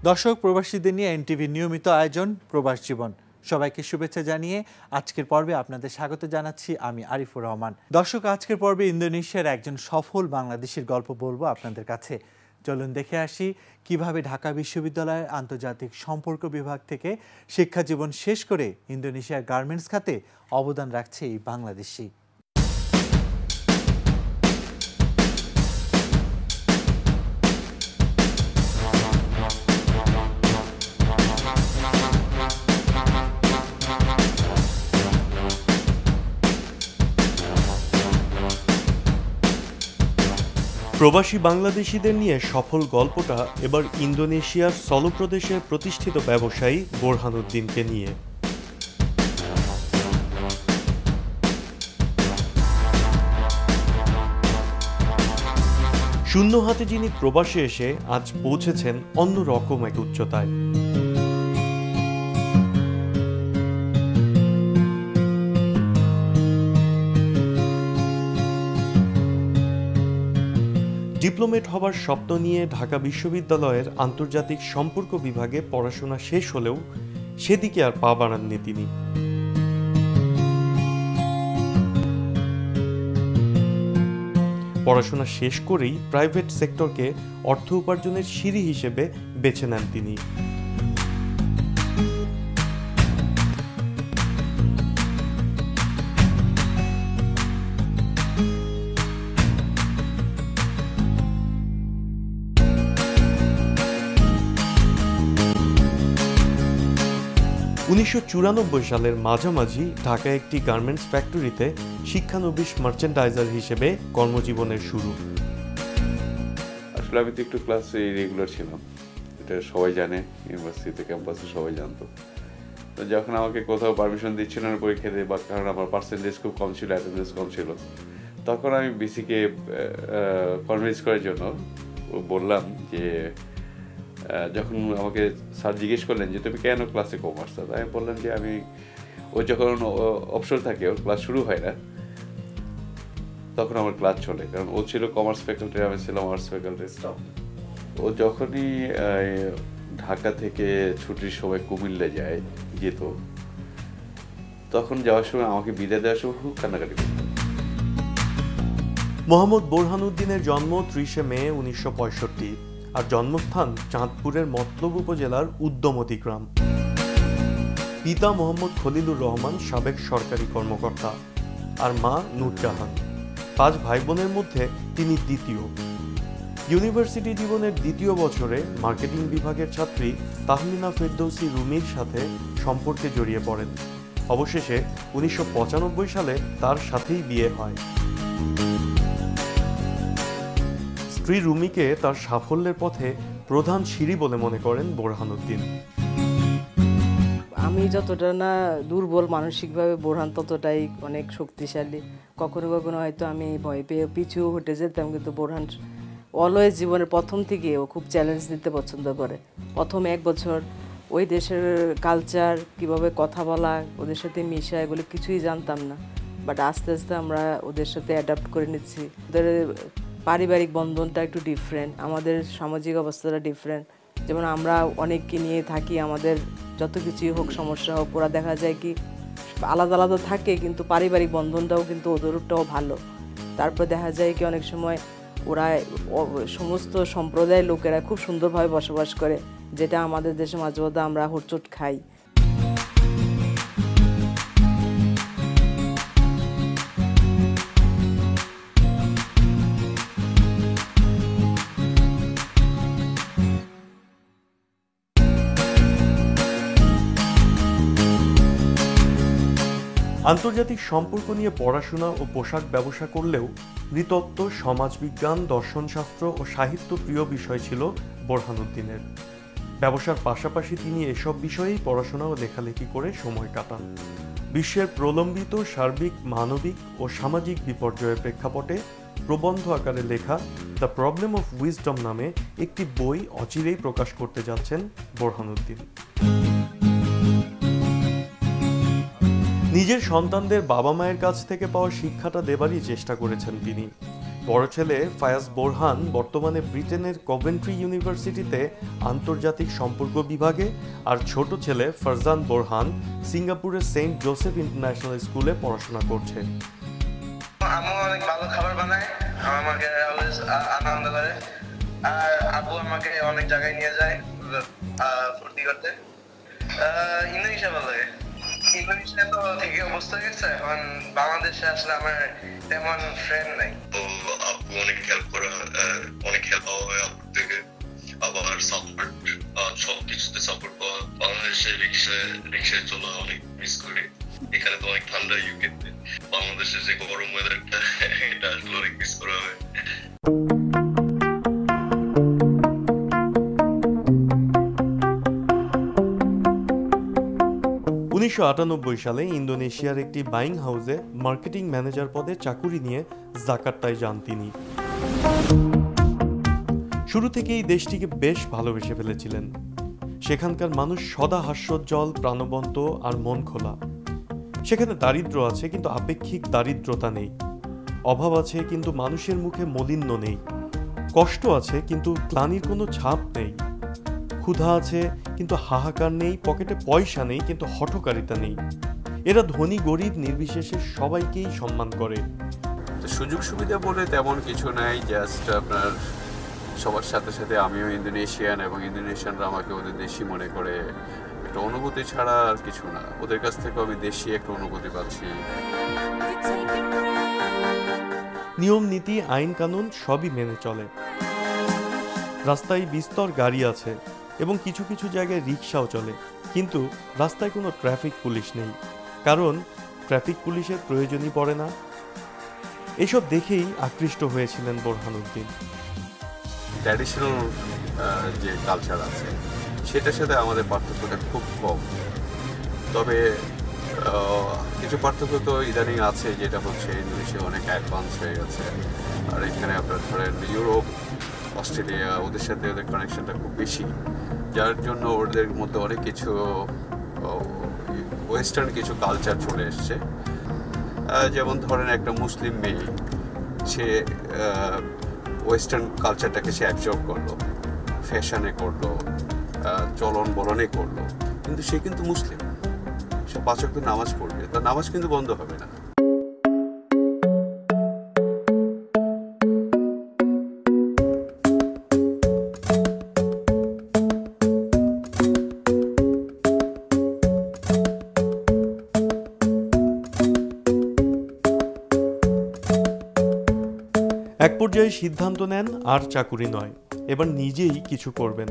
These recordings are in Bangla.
দর্শক, প্রবাসীদের নিয়ে এনটিভির নিয়মিত আয়োজন প্রবাস জীবন। সবাইকে শুভেচ্ছা জানিয়ে আজকের পর্বে আপনাদের স্বাগত জানাচ্ছি আমি আরিফুর রহমান। দর্শক, আজকের পর্বে ইন্দোনেশিয়ার একজন সফল বাংলাদেশির গল্প বলবো আপনাদের কাছে। চলুন দেখে আসি কিভাবে ঢাকা বিশ্ববিদ্যালয়ের আন্তর্জাতিক সম্পর্ক বিভাগ থেকে শিক্ষা জীবন শেষ করে ইন্দোনেশিয়ার গার্মেন্টস খাতে অবদান রাখছে এই বাংলাদেশি। প্রবাসী বাংলাদেশিদের নিয়ে সফল গল্পটা এবার ইন্দোনেশিয়ার সলো প্রদেশের প্রতিষ্ঠিত ব্যবসায়ী বোরহানুদ্দিনকে নিয়ে। শূন্য হাতে যিনি প্রবাসে এসে আজ পৌঁছেছেন অন্যরকম এক উচ্চতায়। ডিপ্লোমেট হবার স্বপ্ন নিয়ে ঢাকা বিশ্ববিদ্যালয়ের আন্তর্জাতিক সম্পর্ক বিভাগে পড়াশোনা শেষ হলেও সেদিকে আর পা বাড়াননি তিনি। পড়াশোনা শেষ করেই প্রাইভেট সেক্টরকে অর্থ উপার্জনের সিঁড়ি হিসেবে বেছে নেন তিনি। 1994 সালের মাঝামাঝি ঢাকায় একটি গার্মেন্টস ফ্যাক্টরিতে শিক্ষানবিশ মার্চেন্ডাইজার হিসেবে কর্মজীবনের শুরু। আসলে আমি তো একটু ক্লাসে রেগুলার ছিলাম, এটা সবাই জানে, ইউনিভার্সিটিতে ক্যাম্পাসে সবাই জানতো। তো যখন আমাকে কোথাও পারমিশন দিচ্ছিল না পরীক্ষা দিয়ে, বা কারণ আমার পার্সেন্টেজ খুব কম ছিল, অ্যাটেন্ডেন্স কম ছিল, তখন আমি বিসিকে কনভিন্স করার জন্য বললাম যে, যখন আমাকে স্যার জিজ্ঞেস করলেন যে তুমি কেন ক্লাসে কমার্স, আমি বললাম যে আমি ও যখন অবসর থাকে, ওর ক্লাস শুরু হয় না, তখন আমার ক্লাস চলে, কারণ ও ছিল কমার্স ফ্যাকাল্টি, আমি ছিলাম আর্টস ফ্যাকাল্টি। ও যখনই ঢাকা থেকে ছুটির সময় কুমিল্লা যেত, তখন যাওয়ার সময় আমাকে বিদায় দেওয়ার সময় খুব কান্নাকাটি করত। মোহাম্মদ বোরহানুদ্দিনের জন্ম 30 মে 1965 আর জন্মস্থান চাঁদপুরের মতলব উপজেলার উদ্যমতি গ্রাম। পিতা মোহাম্মদ খলিলুর রহমান সাবেক সরকারি কর্মকর্তা আর মা নূরজাহান। 5 ভাই বোনের মধ্যে তিনি দ্বিতীয়। ইউনিভার্সিটি জীবনের দ্বিতীয় বছরে মার্কেটিং বিভাগের ছাত্রী তাহমিনা ফেরদৌসী রুমির সাথে সম্পর্কে জড়িয়ে পড়েন। অবশেষে 1995 সালে তার সাথেই বিয়ে হয়। স্ত্রী রুমিকে তার সাফল্যের পথে প্রধান সিঁড়ি বলে মনে করেন বোরহানুদ্দিন। আমি যতটা না দুর্বল মানসিকভাবে, বোরহান ততটাই অনেক শক্তিশালী। কখনো কখনো হয়তো আমি ভয় পেয়ে পিছু হটে যেতাম, কিন্তু বোরহান অলওয়েজ জীবনের প্রথম থেকে ও খুব চ্যালেঞ্জ নিতে পছন্দ করে। প্রথম 1 বছর ওই দেশের কালচার, কিভাবে কথা বলা, ওদের সাথে মিশা, এগুলো কিছুই জানতাম না, বাট আস্তে আস্তে আমরা ওদের সাথে অ্যাডাপ্ট করে নিচ্ছি। ওদের পারিবারিক বন্ধনটা একটু ডিফারেন্ট, আমাদের সামাজিক অবস্থাটা ডিফারেন্ট। যেমন আমরা অনেককে নিয়ে থাকি, আমাদের যত কিছুই হোক, সমস্যা হোক, ওরা দেখা যায় কি আলাদা আলাদা থাকে, কিন্তু পারিবারিক বন্ধনটাও কিন্তু ওদেরটাও ভালো। তারপর দেখা যায় কি অনেক সময় ওরা সমস্ত সম্প্রদায়ের লোকেরা খুব সুন্দরভাবে বসবাস করে, যেটা আমাদের দেশে মাঝে মধ্যে আমরা হোঁচট খাই। আন্তর্জাতিক সম্পর্ক নিয়ে পড়াশোনা ও পোশাক ব্যবসা করলেও নৃতত্ত্ব, সমাজবিজ্ঞান, দর্শনশাস্ত্র ও সাহিত্য প্রিয় বিষয় ছিল বোরহানুদ্দিনের। ব্যবসার পাশাপাশি তিনি এসব বিষয়েই পড়াশোনা ও লেখালেখি করে সময় কাটান। বিশ্বের প্রলম্বিত সার্বিক মানবিক ও সামাজিক বিপর্যয়ের প্রেক্ষাপটে প্রবন্ধ আকারে লেখা দ্য প্রবলেম অফ উইজডম নামে একটি বই অচিরেই প্রকাশ করতে যাচ্ছেন বোরহানুদ্দিন। নিজের সন্তানদের বাবা মায়ের কাছ থেকে পাওয়া শিক্ষাটা দেবারই চেষ্টা করেছেন তিনি। বড় ছেলে ফায়াজ বোরহান বর্তমানে ব্রিটেনের কভেন্ট্রি ইউনিভার্সিটিতে আন্তর্জাতিক সম্পর্ক বিভাগে, আর ছোট ছেলে ফারজান বোরহান সিঙ্গাপুরের সেন্ট জোসেফ ইন্টারন্যাশনাল স্কুলে পড়াশোনা করছে। আম্মু অনেক ভালো খাবার বানায়, আমাকে অলওয়েজ আনন্দ করে, আর আব্বু আমাকে অনেক জায়গায় নিয়ে যায় ফুর্তি করতে। ইন্দোনেশিয়া ভালো লাগে। ইন্দোনেশিয়া তো থেকে অবস্থা গেছে, এখন বাংলাদেশে আসলে আমার তেমন ফ্রেন্ড নাই। তো আব্বু অনেক হেল্প করে, অনেক হেল্প পাওয়া হয় আব্বু থেকে। আবার সাপোর্ট, সবকিছুতে সাপোর্ট পাওয়া। বাংলাদেশে রিক্সায় চলা অনেক মিস করি। এখানে তো অনেক ঠান্ডা ইউকেতে, বাংলাদেশে যে গরম ওয়েদারটা এটা আসলে অনেক মিস করা হয়। 1998 সালে ইন্দোনেশিয়ার একটি বাইং হাউসে মার্কেটিং ম্যানেজার পদে চাকুরি নিয়ে জাকার্তায় যান তিনি। শুরু থেকেই দেশটিকে বেশ ভালোবেসে ফেলেছিলেন। সেখানকার মানুষ সদা হাস্যোজ্জ্বল, প্রাণবন্ত আর মন খোলা। সেখানে দারিদ্র আছে কিন্তু আপেক্ষিক দারিদ্রতা নেই, অভাব আছে কিন্তু মানুষের মুখে মলিন্য নেই, কষ্ট আছে কিন্তু গ্লানির কোনো ছাপ নেই, ক্ষুধা আছে কিন্তু হাহাকার নেই, পকেটে পয়সা নেই কিন্তু হঠকারিতা নেই। এরা ধনী গরিব নির্বিশেষে সবাইকেই সম্মান করে। সুযোগ সুবিধা বলে তেমন কিছু নাই, জাস্ট আপনার সবার সাথে সাথে আমিও ইন্দোনেশিয়ান এবং ইন্দোনেশিয়ানরা আমাকে ওদের দেশি মনে করে। একটা অনুভূতি ছাড়া আর কিছু না, ওদের কাছ থেকে আমি দেশি একটা অনুভূতি পাচ্ছি। নিয়ম নীতি আইন কানুন সবই মেনে চলে। রাস্তায় বিস্তর গাড়ি আছে এবং কিছু কিছু জায়গায় রিক্সাও চলে, কিন্তু রাস্তায় কোনো ট্রাফিক পুলিশ নেই, কারণ ট্রাফিক পুলিশের প্রয়োজনই পড়ে না। এসব দেখেই আকৃষ্ট হয়েছিলেন বোরহানুদ্দিন। ট্র্যাডিশনাল যে কালচার আছে সেটার সাথে আমাদের পার্থক্যটা খুব কম, তবে কিছু পার্থক্য তো ইদানিং আছে, যেটা হচ্ছে ইন্দোনেশিয়া অনেক অ্যাডভান্স হয়ে গেছে। আর এখানে আপনার ধরেন ইউরোপ, অস্ট্রেলিয়া, ওদের সাথে ওদের কানেকশনটা খুব বেশি, যার জন্য ওদের মধ্যে অনেক কিছু ওয়েস্টার্ন কিছু কালচার চলে এসছে। যেমন ধরেন একটা মুসলিম মেয়ে, সে ওয়েস্টার্ন কালচারটাকে সে অ্যাবজর্ব করলো, ফ্যাশনে করলো, চলন বলনে করলো, কিন্তু সে কিন্তু মুসলিম, সে 5 ওয়াক্ত নামাজ পড়বে, তার নামাজ কিন্তু বন্ধ হবে না। এক পর্যায়ে সিদ্ধান্ত নেন আর চাকুরি নয়, এবার নিজেই কিছু করবেন।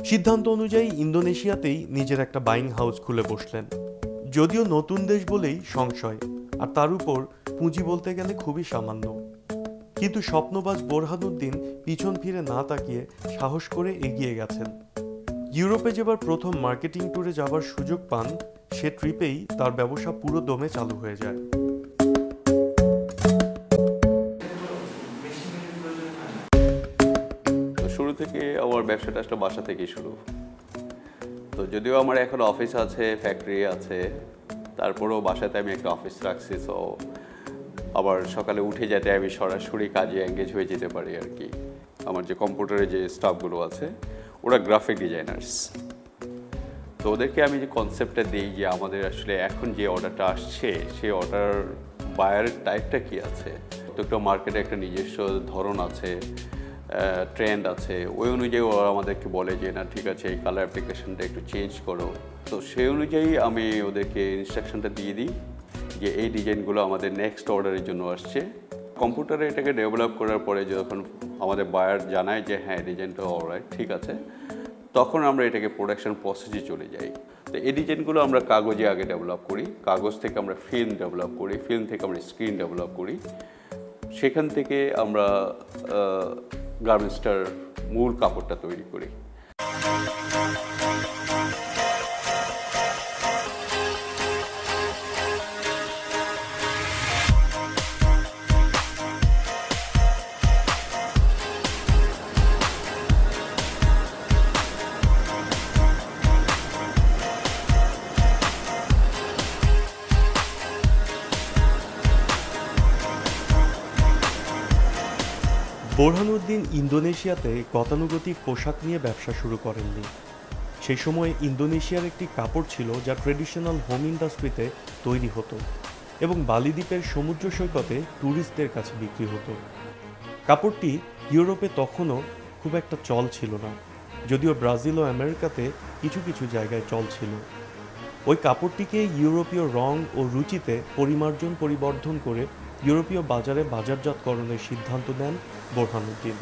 সিদ্ধান্ত অনুযায়ী ইন্দোনেশিয়াতেই নিজের একটা বাইং হাউস খুলে বসলেন। যদিও নতুন দেশ বলেই সংশয়, আর তার উপর পুঁজি বলতে গেলে খুবই সামান্য, কিন্তু স্বপ্নবাজ বোরহানুদ্দিন পিছন ফিরে না তাকিয়ে সাহস করে এগিয়ে গেছেন। ইউরোপে যেবার প্রথম মার্কেটিং ট্যুরে যাবার সুযোগ পান, সে ট্রিপেই তার ব্যবসা পুরো দমে চালু হয়ে যায়। শুরু থেকে আমার ব্যবসাটা আসলে বাসা থেকেই শুরু। তো যদিও আমার এখন অফিস আছে, ফ্যাক্টরি আছে, তারপরেও বাসাতে আমি একটা অফিস রাখছি। সো আবার সকালে উঠে যাতে আমি সরাসরি কাজে এঙ্গেজ হয়ে যেতে পারি আর কি। আমার যে কম্পিউটারে যে স্টাফগুলো আছে ওরা গ্রাফিক ডিজাইনার্স, তো ওদেরকে আমি যে কনসেপ্টটা দিই যে আমাদের আসলে এখন যে অর্ডারটা আসছে সেই অর্ডার বায়ারের টাইপটা কী আছে, প্রত্যেকটা মার্কেটে একটা নিজস্ব ধরন আছে, ট্রেন্ড আছে, ওই অনুযায়ী ওরা আমাদেরকে বলে যে না ঠিক আছে এই কালার অ্যাপ্লিকেশনটা একটু চেঞ্জ করো। তো সেই অনুযায়ী আমি ওদেরকে ইনস্ট্রাকশনটা দিয়ে দিই যে এই ডিজাইনগুলো আমাদের নেক্সট অর্ডারের জন্য আসছে। কম্পিউটারে এটাকে ডেভেলপ করার পরে যখন আমাদের বায়ার জানায় যে হ্যাঁ ডিজাইনটা অলরাইট ঠিক আছে, তখন আমরা এটাকে প্রোডাকশন প্রসেসে চলে যাই। তো এই ডিজাইনগুলো আমরা কাগজে আগে ডেভেলপ করি, কাগজ থেকে আমরা ফিল্ম ডেভেলপ করি, ফিল্ম থেকে আমরা স্ক্রিন ডেভেলপ করি, সেখান থেকে আমরা গার্মেন্টসটার মূল কাপড়টা তৈরি করি। বোরহানুদ্দিন ইন্দোনেশিয়াতে গতানুগতিক পোশাক নিয়ে ব্যবসা শুরু করেননি। সেই সময় ইন্দোনেশিয়ার একটি কাপড় ছিল যা ট্রেডিশনাল হোম ইন্ডাস্ট্রিতে তৈরি হতো এবং বালি দ্বীপের সমুদ্র সৈকতে ট্যুরিস্টদের কাছে বিক্রি হতো। কাপড়টি ইউরোপে তখনও খুব একটা চল ছিল না, যদিও ব্রাজিল ও আমেরিকাতে কিছু কিছু জায়গায় চল ছিল। ওই কাপড়টিকে ইউরোপীয় রং ও রুচিতে পরিমার্জন পরিবর্ধন করে ইউরোপীয় বাজারে বাজারজাতকরণের সিদ্ধান্ত নেন বোরহানুদ্দিন।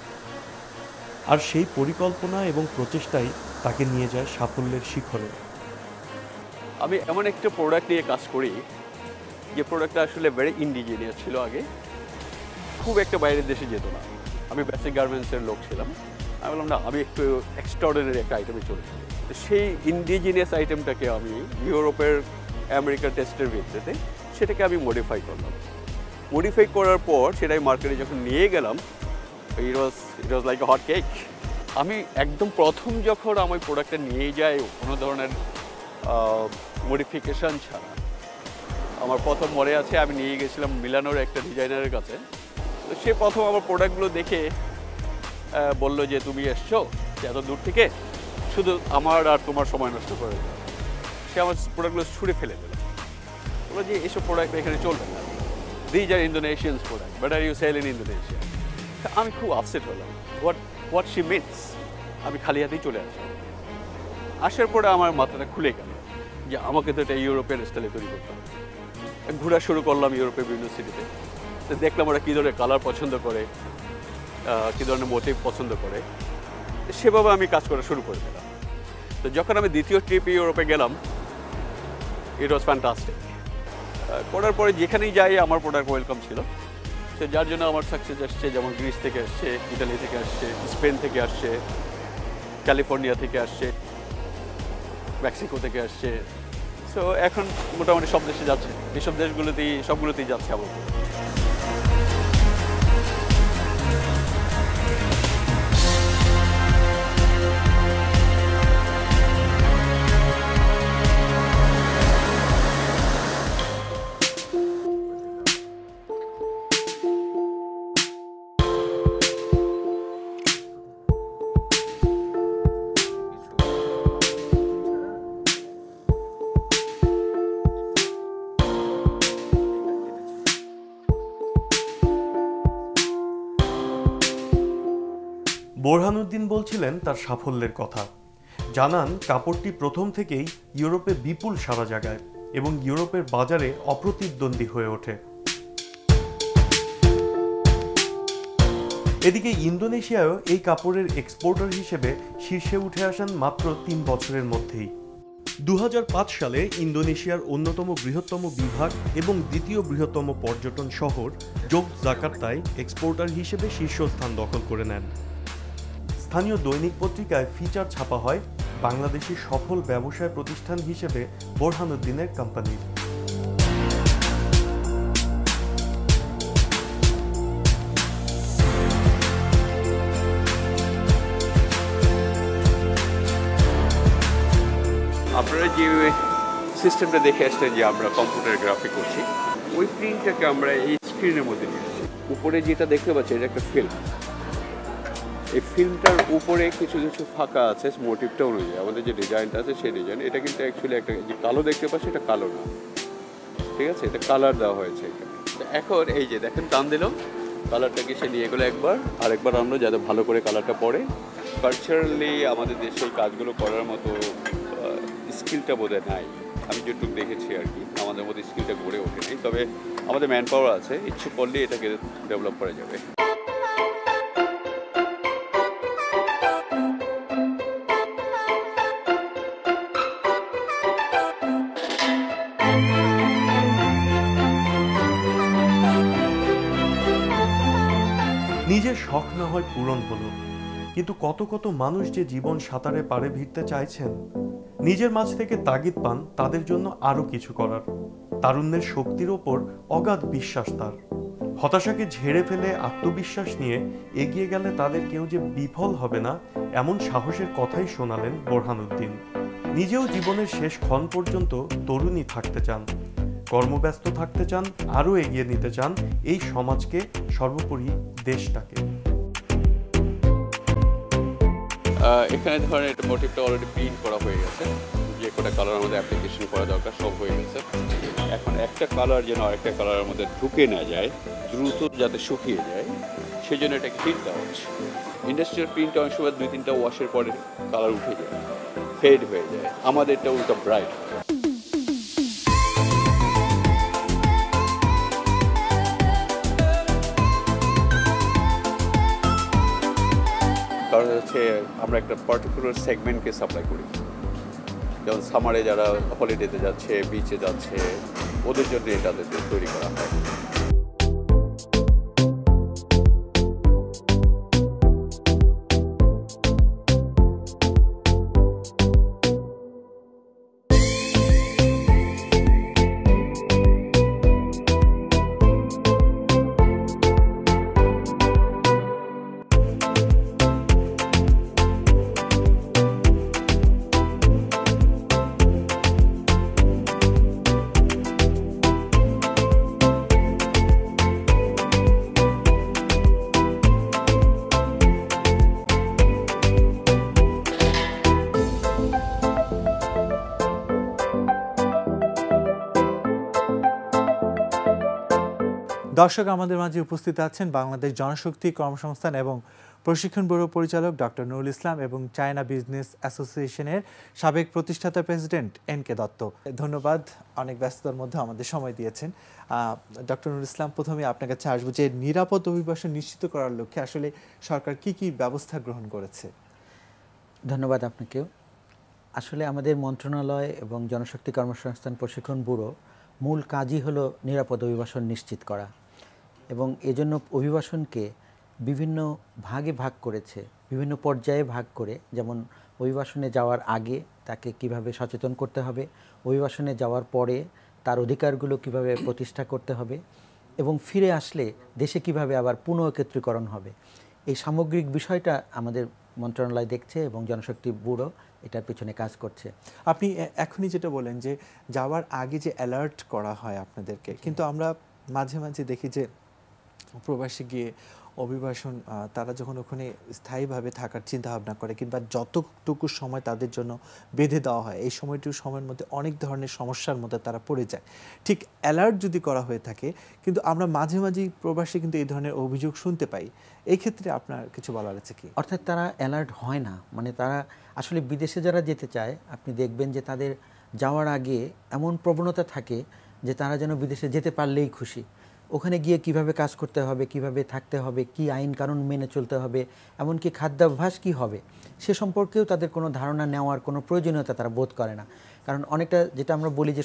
আর সেই পরিকল্পনা এবং প্রচেষ্টাই তাকে নিয়ে যায় সাফল্যের শিখরে। আমি এমন একটা প্রোডাক্ট নিয়ে কাজ করি যে প্রোডাক্টটা আসলে ভেরি ইন্ডিজিনিয়াস ছিল, আগে খুব একটা বাইরের দেশে যেত না। আমি বেসিক গার্মেন্টসের লোক ছিলাম, আমি বললাম না, আমি একটু এক্সট্রাঅর্ডিনারি একটা আইটেমে চলে যাই। তো সেই ইন্ডিজিনিয়াস আইটেমটাকে আমি ইউরোপের আমেরিকার টেস্টের ভিত্তিতে সেটাকে আমি মডিফাই করলাম। মডিফাই করার পর সেটাই মার্কেটে যখন নিয়ে গেলাম, it was like a hot cake. আমি একদম প্রথম যখন আমি প্রোডাক্টটা নিয়ে যাই কোনো ধরনের মডিফিকেশান ছাড়া, আমার প্রথম মনে আছে আমি নিয়ে গেছিলাম মিলানোর একটা ডিজাইনারের কাছে। তো সে প্রথম আমার প্রোডাক্টগুলো দেখে বললো যে তুমি এসছো এত দূর থেকে, শুধু আমার আর তোমার সময় নষ্ট করে দাও। সে আমার প্রোডাক্টগুলো ছুঁড়ে ফেলে দিল, বললো যে এসব প্রোডাক্ট এখানে চলবে না, these are Indonesians product, but are you sell in Indonesia. আমি খুব আপসেট হলাম, হোয়াট শি মিনস। আমি খালি হাতেই চলে আসলাম। আসার পরে আমার মাথাটা খুলে গেল যে আমাকে তো এটা ইউরোপিয়ান স্টাইলে তৈরি করতাম। ঘোরা শুরু করলাম ইউরোপের বিভিন্ন সিটিতে, তো দেখলাম ওরা কী ধরনের কালার পছন্দ করে, কী ধরনের মোটিভ পছন্দ করে, সেভাবে আমি কাজ করা শুরু করে দিলাম। তো যখন আমি দ্বিতীয় ট্রিপে ইউরোপে গেলাম, ইট ওয়াজ ফ্যান্টাস্টিক। করার পরে যেখানেই যাই আমার প্রোডাক্ট ওয়েলকাম ছিল। তো যার জন্য আমার সাকসেস আসছে, যেমন গ্রিস থেকে আসছে, ইটালি থেকে আসছে, স্পেন থেকে আসছে, ক্যালিফোর্নিয়া থেকে আসছে, মেক্সিকো থেকে আসছে। সো এখন মোটামুটি সব দেশে যাচ্ছে, এইসব দেশগুলোতেই সবগুলোতেই যাচ্ছে আমার। বোরহানুদ্দিন বলছিলেন তার সাফল্যের কথা। জানান কাপড়টি প্রথম থেকেই ইউরোপে বিপুল সারা জাগায় এবং ইউরোপের বাজারে অপ্রতিদ্বন্দ্বী হয়ে ওঠে। এদিকে ইন্দোনেশিয়ায়ও এই কাপড়ের এক্সপোর্টার হিসেবে শীর্ষে উঠে আসেন মাত্র 3 বছরের মধ্যেই। 2005 সালে ইন্দোনেশিয়ার অন্যতম বৃহত্তম বিভাগ এবং দ্বিতীয় বৃহত্তম পর্যটন শহর জোগজাকার্তায় এক্সপোর্টার হিসেবে শীর্ষস্থান দখল করে নেন। স্থানীয় দৈনিক পত্রিকায় ফিচার ছাপা হয় বাংলাদেশের সফল ব্যবসায় প্রতিষ্ঠান হিসেবে বোরহানুদ্দিনের কোম্পানির। আপনারা যে সিস্টেমটা দেখে আসছেন যে আমরা কম্পিউটার গ্রাফিক করছি, ওই প্রিন্টটাকে আমরা এই স্ক্রিনের মধ্যে নিয়ে আসছি। উপরে যেটা দেখতে পাচ্ছি এটা একটা ফিল্ম। এই ফিল্মটার উপরে কিছু কিছু ফাঁকা আছে মোটিভটা অনুযায়ী, আমাদের যে ডিজাইনটা আছে সেই ডিজাইন। এটা কিন্তু অ্যাকচুয়ালি একটা যে কালো দেখতে পাচ্ছি এটা কালো না, ঠিক আছে, এটা কালার দেওয়া হয়েছে এখানে। এখন এই যে দেখেন টান দিল, কালারটাকে সে নিয়ে গেলো একবার, আরেকবার আনলো যাতে ভালো করে কালারটা পড়ে। কালচারালি আমাদের দেশে এই কাজগুলো করার মতো স্কিলটা বোধহয় নাই, আমি যেটুকু দেখেছি আর কি। আমাদের মধ্যে স্কিলটা গড়ে ওঠেনি, তবে আমাদের ম্যান পাওয়ার আছে, ইচ্ছে করলে এটাকে ডেভেলপ করা যাবে। নিজের শখ না হয় পূরণ হলো, কিন্তু কত কত মানুষ যে জীবন সাঁতারে পাড়ে ভিড়তে চাইছেন, নিজের মাঝ থেকে তাগিদ পান তাদের জন্য আরো কিছু করার। তারুণ্যের শক্তির ওপর অগাধ বিশ্বাস তার। হতাশাকে ঝেড়ে ফেলে আত্মবিশ্বাস নিয়ে এগিয়ে গেলে তাদের কেউ যে বিফল হবে না, এমন সাহসের কথাই শোনালেন বোরহানুদ্দিন। নিজেও জীবনের শেষ ক্ষণ পর্যন্ত তরুণী থাকতে চান, কর্মব্যস্ত থাকতে চান, আরও এগিয়ে নিতে চান এই সমাজকে, সর্বোপরি দেশটাকে। এখানে ধরেন এটা মোটিভটা অলরেডি প্রিন্ট করা হয়ে গেছে, যে কটা কালার আমাদের অ্যাপ্লিকেশন করা দরকার সব হয়ে গেছে। এখন একটা কালার যেন আরেকটা কালারের মধ্যে ঢুকে না যায়, দ্রুত যাতে শুকিয়ে যায়, সেই জন্য এটাকে হিট দেওয়া হচ্ছে। ইন্ডাস্ট্রিয়াল প্রিন্ট অনেক সময় 2-3টা ওয়াশের পরে কালার উঠে যায়, ফেড হয়ে যায়, আমাদেরটা উল্টা ব্রাইট। কারণ হচ্ছে আমরা একটা পার্টিকুলার সেগমেন্টকে সাপ্লাই করি, যেমন সামারে যারা হলিডেতে যাচ্ছে, বিচে যাচ্ছে, ওদের জন্য এটা তৈরি করা হয়। দর্শক, আমাদের মাঝে উপস্থিত আছেন বাংলাদেশ জনশক্তি কর্মসংস্থান এবং প্রশিক্ষণ ব্যুরো পরিচালক ডক্টর নুরুল ইসলাম এবং চায়না বিজনেস অ্যাসোসিয়েশনের সাবেক প্রতিষ্ঠাতা প্রেসিডেন্ট এন.কে দত্ত। ধন্যবাদ, অনেক ব্যস্ততার মধ্যে আমাদের সময় দিয়েছেন। ডক্টর নুরুল ইসলাম, প্রথমে আপনার কাছে আসবো যে নিরাপদ অভিবাসন নিশ্চিত করার লক্ষ্যে আসলে সরকার কি কি ব্যবস্থা গ্রহণ করেছে? ধন্যবাদ আপনাকেও। আসলে আমাদের মন্ত্রণালয় এবং জনশক্তি কর্মসংস্থান প্রশিক্ষণ ব্যুরো মূল কাজই হলো নিরাপদ অভিবাসন নিশ্চিত করা, এবং এজন্য অভিবাসনকে বিভিন্ন ভাগে ভাগ করেছে, বিভিন্ন পর্যায়ে ভাগ করে। যেমন অভিবাসনে যাওয়ার আগে তাকে কিভাবে সচেতন করতে হবে, অভিবাসনে যাওয়ার পরে তার অধিকারগুলো কিভাবে প্রতিষ্ঠা করতে হবে, এবং ফিরে আসলে দেশে কিভাবে আবার পুনঃএকত্রীকরণ হবে। এই সামগ্রিক বিষয়টা আমাদের মন্ত্রণালয় দেখছে এবং জনশক্তি ব্যুরো এটার পিছনে কাজ করছে। আপনি এখনই যেটা বলেন যে যাওয়ার আগে যে অ্যালার্ট করা হয় আপনাদেরকে, কিন্তু আমরা মাঝে মাঝে দেখি যে প্রবাসী গিয়ে অভিবাসন তারা যখন ওখানে স্থায়ীভাবে থাকার চিন্তা ভাবনা করে কিংবা যতটুকু সময় তাদের জন্য বেঁধে দেওয়া হয়, এই সময়টুকু সময়ের মধ্যে অনেক ধরনের সমস্যার মধ্যে তারা পড়ে যায়। ঠিক অ্যালার্ট যদি করা হয়ে থাকে, কিন্তু আমরা মাঝে মাঝেই প্রবাসী কিন্তু এই ধরনের অভিযোগ শুনতে পাই। এই ক্ষেত্রে আপনার কিছু বলার আছে কি? অর্থাৎ তারা অ্যালার্ট হয় না, মানে তারা আসলে বিদেশে যারা যেতে চায়, আপনি দেখবেন যে তাদের যাওয়ার আগে এমন প্রবণতা থাকে যে তারা যেন বিদেশে যেতে পারলেই খুশি। ওখানে গিয়ে কিভাবে কাজ করতে হবে, কিভাবে থাকতে হবে, কি আইন কানুন মেনে চলতে হবে, এমনকি খাদ্যাভ্যাস কি হবে, সে সম্পর্কেও তাদের কোনো ধারণা নেওয়ার কোনো প্রয়োজনীয়তা তারা বোধ করে না। কারণ অনেকটা যেটা আমরা বলি যে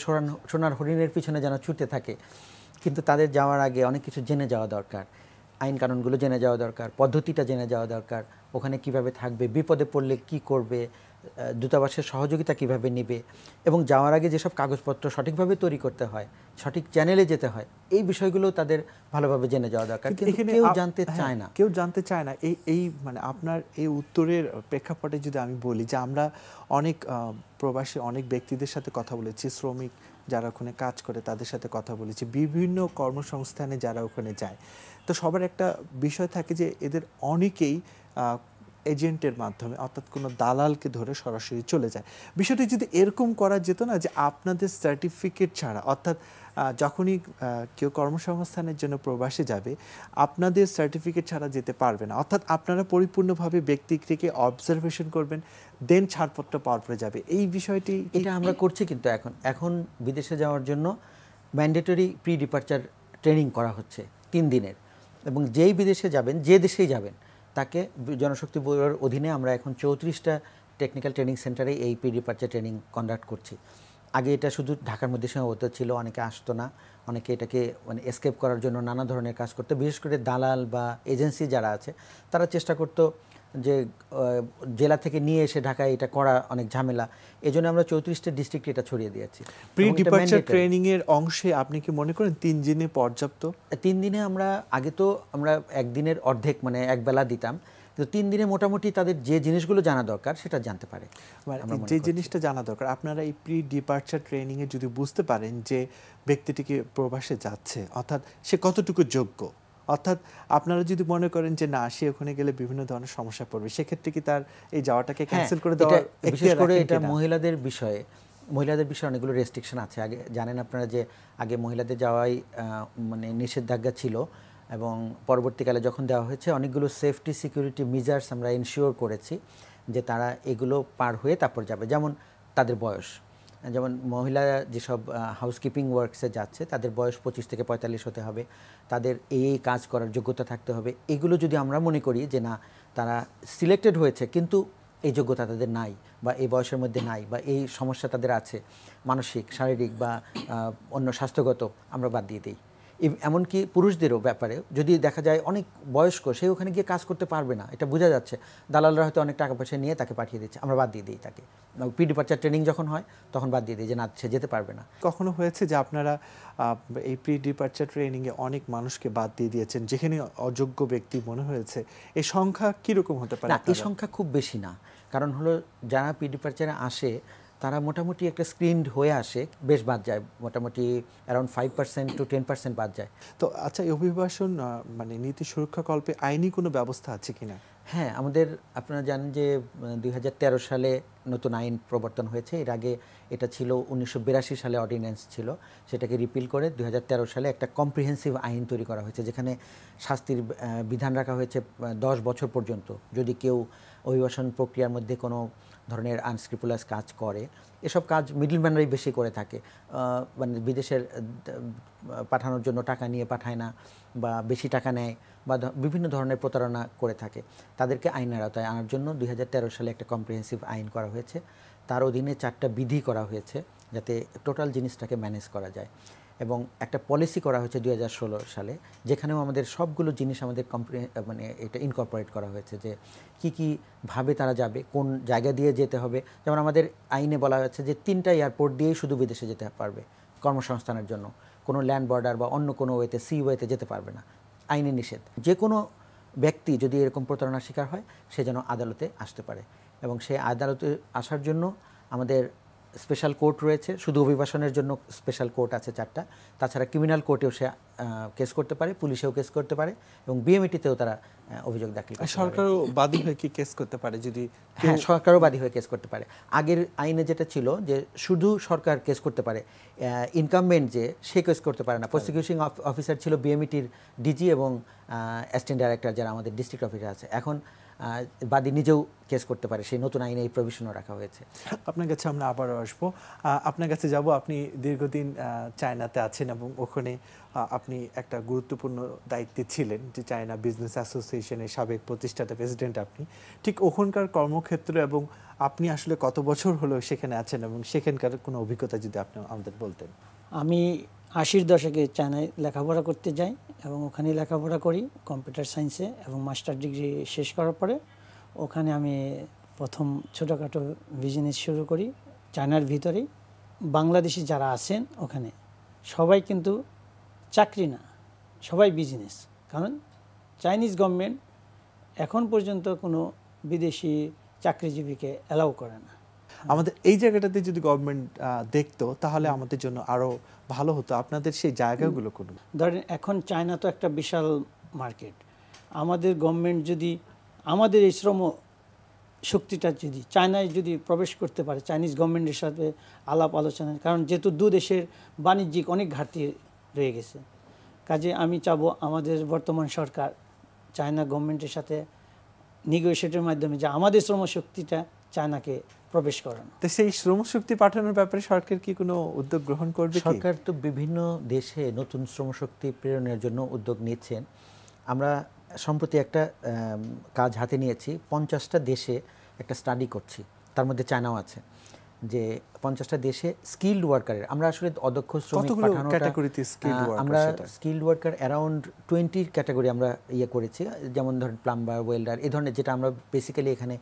সোনার হরিণের পিছনে যেন ছুটে থাকে, কিন্তু তাদের যাওয়ার আগে অনেক কিছু জেনে যাওয়া দরকার, আইন কানুনগুলো জেনে যাওয়া দরকার, পদ্ধতিটা জেনে যাওয়া দরকার, ওখানে কিভাবে থাকবে, বিপদে পড়লে কি করবে, দূতাবাসের সহযোগিতা কিভাবে নেবে, এবং যাওয়ার আগে যেসব কাগজপত্র সঠিকভাবে তৈরি করতে হয়, সঠিক চ্যানেলে যেতে হয়, এই বিষয়গুলো তাদের ভালোভাবে জেনে যাওয়া দরকার। কিন্তু কেউ জানতে চায় না, কেউ জানতে চায় না। এই মানে আপনার এই উত্তরের প্রেক্ষাপটে যদি আমি বলি যে আমরা অনেক প্রবাসী অনেক ব্যক্তিদের সাথে কথা বলেছি, শ্রমিক যারা ওখানে কাজ করে তাদের সাথে কথা বলেছি, বিভিন্ন কর্মসংস্থানে যারা ওখানে যায়, তো সবার একটা বিষয় থাকে যে এদের অনেকেই এজেন্টের মাধ্যমে, অর্থাৎ কোনো দালালকে ধরে সরাসরি চলে যায়। বিষয়টি যদি এরকম করা যেত না যে আপনাদের সার্টিফিকেট ছাড়া, অর্থাৎ যখনই কেউ কর্মসংস্থানের জন্য প্রবাসে যাবে আপনাদের সার্টিফিকেট ছাড়া যেতে পারবে না, অর্থাৎ আপনারা পরিপূর্ণভাবে ব্যক্তিকে অবজারভেশন করবেন, দেন ছাড়পত্র পাওয়ার পরে যাবে। এই বিষয়টি এটা আমরা করছি, কিন্তু এখন বিদেশে যাওয়ার জন্য ম্যান্ডেটরি প্রি ডিপার্চার ট্রেনিং করা হচ্ছে 3 দিনের, এবং যেই বিদেশে যাবেন, যে দেশেই যাবেন, তাকে জনশক্তি ব্যুরোর অধীনে আমরা এখন 34টা টেকনিক্যাল ট্রেনিং সেন্টারে এই প্রি ডিপার্চার ট্রেনিং কন্ডাক্ট করছি। আগে এটা শুধু ঢাকার মধ্যে সীমাবদ্ধ ছিল, অনেকে আসতো না, অনেকে এটাকে মানে এসকেপ করার জন্য নানা ধরনের কাজ করতো। বিশেষ করে দালাল বা এজেন্সি যারা আছে তারা চেষ্টা করতো যে জেলা থেকে নিয়ে এসে ঢাকায় এটা করা অনেক ঝামেলা, এজন্য আমরা 34টা ডিস্ট্রিক্টে এটা ছড়িয়ে দিয়েছি। প্রি ডিপার্চার ট্রেনিং এর অংশে আপনি কি মনে করেন 3 দিনে পর্যাপ্ত? 3 দিনে আগে তো আমরা 1 দিনের অর্ধেক মানে এক বেলা দিতাম, কিন্তু 3 দিনে মোটামুটি তাদের যে জিনিসগুলো জানা দরকার সেটা জানতে পারে। যে জিনিসটা জানা দরকার, আপনারা এই প্রি ডিপার্চার ট্রেনিং এ যদি বুঝতে পারেন যে ব্যক্তিটিকে প্রবাসে যাচ্ছে, অর্থাৎ সে কতটুকু যোগ্য, অর্থাৎ আপনারা যদি মনে করেন যে না, সে ওখানে গেলে বিভিন্ন ধরনের সমস্যা পড়বে, সেক্ষেত্রে কি তার এই যাওয়াটাকে ক্যান্সেল করে দেওয়া? বিশেষ করে এটা মহিলাদের বিষয়ে অনেকগুলো রেস্ট্রিকশন আছে। আগে জানেন আপনারা যে আগে মহিলাদের যাওয়াই মানে নিষেধাজ্ঞা ছিল, এবং পরবর্তীকালে যখন দেওয়া হয়েছে অনেকগুলো সেফটি সিকিউরিটি মেজার্স আমরা ইনশিওর করেছি যে তারা এগুলো পার হয়ে তারপর যাবে। যেমন তাদের বয়স, যেমন মহিলা যেসব হাউসকিপিং ওয়ার্কসে যাচ্ছে তাদের বয়স 25 থেকে 45 হতে হবে, তাদের এই কাজ করার যোগ্যতা থাকতে হবে। এগুলো যদি আমরা মনে করি যে না, তারা সিলেক্টেড হয়েছে কিন্তু এই যোগ্যতা তাদের নাই, বা এই বয়সের মধ্যে নাই, বা এই সমস্যা তাদের আছে মানসিক, শারীরিক বা অন্য স্বাস্থ্যগত, আমরা বাদ দিয়ে দিই। এমনকি পুরুষদেরও ব্যাপারে যদি দেখা যায় অনেক বয়স্ক, সে ওখানে গিয়ে কাজ করতে পারবে না, এটা বোঝা যাচ্ছে, দালালরা হয়তো অনেক টাকা পয়সা নিয়ে তাকে পাঠিয়ে দিচ্ছে, আমরা বাদ দিয়ে দিই তাকে। প্রি ডিপার্চার ট্রেনিং যখন হয় তখন বাদ দিয়ে দিই যে না, সে যেতে পারবে না। কখনো হয়েছে যে আপনারা এই প্রি ডিপার্চার ট্রেনিংয়ে অনেক মানুষকে বাদ দিয়ে দিয়েছেন যেখানে অযোগ্য ব্যক্তি মনে হয়েছে? এই সংখ্যা কীরকম হতে পারে? না, এই সংখ্যা খুব বেশি না। কারণ হলো যারা প্রি ডিপার্চারে আসে তারা মোটামুটি একটা স্ক্রিনড হয়ে আসে, বেশ বাদ যায়, মোটামুটি অ্যারাউন্ড 5% to 10% বাদ যায়। তো আচ্ছা, এই অভিবাসন মানে নীতি সুরক্ষাকল্পে আইনি কোনো ব্যবস্থা আছে কিনা? হ্যাঁ, আমাদের আপনারা জানেন যে 2013 সালে নতুন আইন প্রবর্তন হয়েছে। এর আগে এটা ছিল 1982 সালে অর্ডিন্যান্স ছিল, সেটাকে রিপিল করে 2013 সালে একটা কম্প্রিহেন্সিভ আইন তৈরি করা হয়েছে, যেখানে শাস্তির বিধান রাখা হয়েছে 10 বছর পর্যন্ত যদি কেউ অভিবাসন প্রক্রিয়ার মধ্যে কোনো ধরনের আনস্ক্রিপুলাস কাজ করে। এসব কাজ মিডলম্যানরাই বেশি করে থাকে, মানে বিদেশের পাঠানোর জন্য টাকা নিয়ে পাঠায় না, বা বেশি টাকা নেয়, বা বিভিন্ন ধরনের প্রতারণা করে থাকে। তাদেরকে আইনের আওতায় আনার জন্য 2013 সালে একটা কম্প্রিহেন্সিভ আইন করা হয়েছে। তার অধীনে 4টা বিধি করা হয়েছে যাতে টোটাল জিনিসটাকে ম্যানেজ করা যায়, এবং একটা পলিসি করা হয়েছে 2016 সালে, যেখানেও আমাদের সবগুলো জিনিস আমাদের মানে এটা ইনকর্পোরেট করা হয়েছে যে কী ভাবে তারা যাবে, কোন জায়গা দিয়ে যেতে হবে। যেমন আমাদের আইনে বলা হয়েছে যে 3টা এয়ারপোর্ট দিয়েই শুধু বিদেশে যেতে পারবে কর্মসংস্থানের জন্য, কোনো ল্যান্ড বর্ডার বা অন্য কোনো ওয়েতে, সি ওয়েতে যেতে পারবে না, আইনে নিষেধ। যে কোনো ব্যক্তি যদি এরকম প্রতারণার শিকার হয় সে যেন আদালতে আসতে পারে, এবং সে আদালতে আসার জন্য আমাদের স্পেশাল কোর্ট রয়েছে। শুধু অভিবাসনের জন্য স্পেশাল কোর্ট আছে 4টা, তাছাড়া ক্রিমিনাল কোর্টেও সে কেস করতে পারে, পুলিশেও কেস করতে পারে, এবং বিএমইটিতেও তারা অভিযোগ দাখিল করতে পারে। সরকারও বাদী হয়ে কি কেস করতে পারে? যদি হ্যাঁ, সরকারও বাদী হয়ে কেস করতে পারে। আগের আইনে যেটা ছিল যে শুধু সরকার কেস করতে পারে, ইনকামবেন্ট যে সে কেস করতে পারে না। প্রসিকিউশন অফিসার ছিল বিএমইটির ডিজি এবং অ্যাসিস্ট্যান্ট ডাইরেক্টর যারা আমাদের ডিস্ট্রিক্ট অফিসার আছে। এখন বাদী নিজেও কেস করতে পারে, সেই নতুন আইনে এই প্রভিশনও রাখা হয়েছে। আপনার কাছে আমরা আবারও আসবো, আপনার কাছে যাব। আপনি দীর্ঘদিন চায়নাতে আছেন এবং ওখানে আপনি একটা গুরুত্বপূর্ণ দায়িত্বে ছিলেন, যে চায়না বিজনেস অ্যাসোসিয়েশনের সাবেক প্রতিষ্ঠাতা প্রেসিডেন্ট আপনি। ঠিক ওখানকার কর্মক্ষেত্র এবং আপনি আসলে কত বছর হলো সেখানে আছেন, এবং সেখানকার কোনো অভিজ্ঞতা যদি আপনি আমাদের বলতেন। আমি 80-র দশকে চায়নায় লেখাপড়া করতে যাই এবং ওখানেই লেখাপড়া করি কম্পিউটার সায়েন্সে, এবং মাস্টার ডিগ্রি শেষ করার পরে ওখানে আমি প্রথম ছোটোখাটো বিজনেস শুরু করি চায়নার ভিতরেই। বাংলাদেশি যারা আছেন ওখানে সবাই কিন্তু চাকরি না, সবাই বিজনেস। কারণ চাইনিজ গভর্নমেন্ট এখন পর্যন্ত কোনো বিদেশি চাকরিজীবীকে অ্যালাউ করে না। আমাদের এই জায়গাটাতে যদি গভর্নমেন্ট দেখতো তাহলে আমাদের জন্য আরো ভালো হতো। আপনাদের সেই জায়গাগুলো কোন? ধরেন এখন চায়না তো একটা বিশাল মার্কেট, আমাদের গভর্নমেন্ট যদি আমাদের এই শ্রম শক্তিটা যদি চায়নায় যদি প্রবেশ করতে পারে, চাইনিজ গভর্নমেন্টের সাথে আলাপ আলোচনা, কারণ যেহেতু দু দেশের বাণিজ্যিক অনেক ঘাটতি রয়ে গেছে, কাজে আমি চাবো আমাদের বর্তমান সরকার চায়না গভর্নমেন্টের সাথে নেগোশিয়েটের মাধ্যমে যে আমাদের শ্রমশক্তিটা চায়নাকে প্রবেশ করানো। তো সেই শ্রমশক্তি পাঠানোর ব্যাপারে সরকার কি কোনো উদ্যোগ গ্রহণ করবে? সরকার তো বিভিন্ন দেশে নতুন শ্রমশক্তি প্রেরণের জন্য উদ্যোগ নিচ্ছেন। আমরা সম্প্রতি একটা কাজ হাতে নিয়েছি, 50টা দেশে একটা স্টাডি করছি, তার মধ্যে চায়নাও আছে, যে 50টা দেশে স্কিল্ড ওয়ার্কারের আমরা আসলে অদক্ষ শ্রমিক পাঠানোটা, আমরা স্কিল্ড ওয়ার্কার অ্যারাউন্ড 20 ক্যাটাগরি আমরা করেছি। যেমন ধরেন প্লাম্বার, ওয়েল্ডার, এই ধরনের, যেটা আমরা বেসিক্যালি এখানে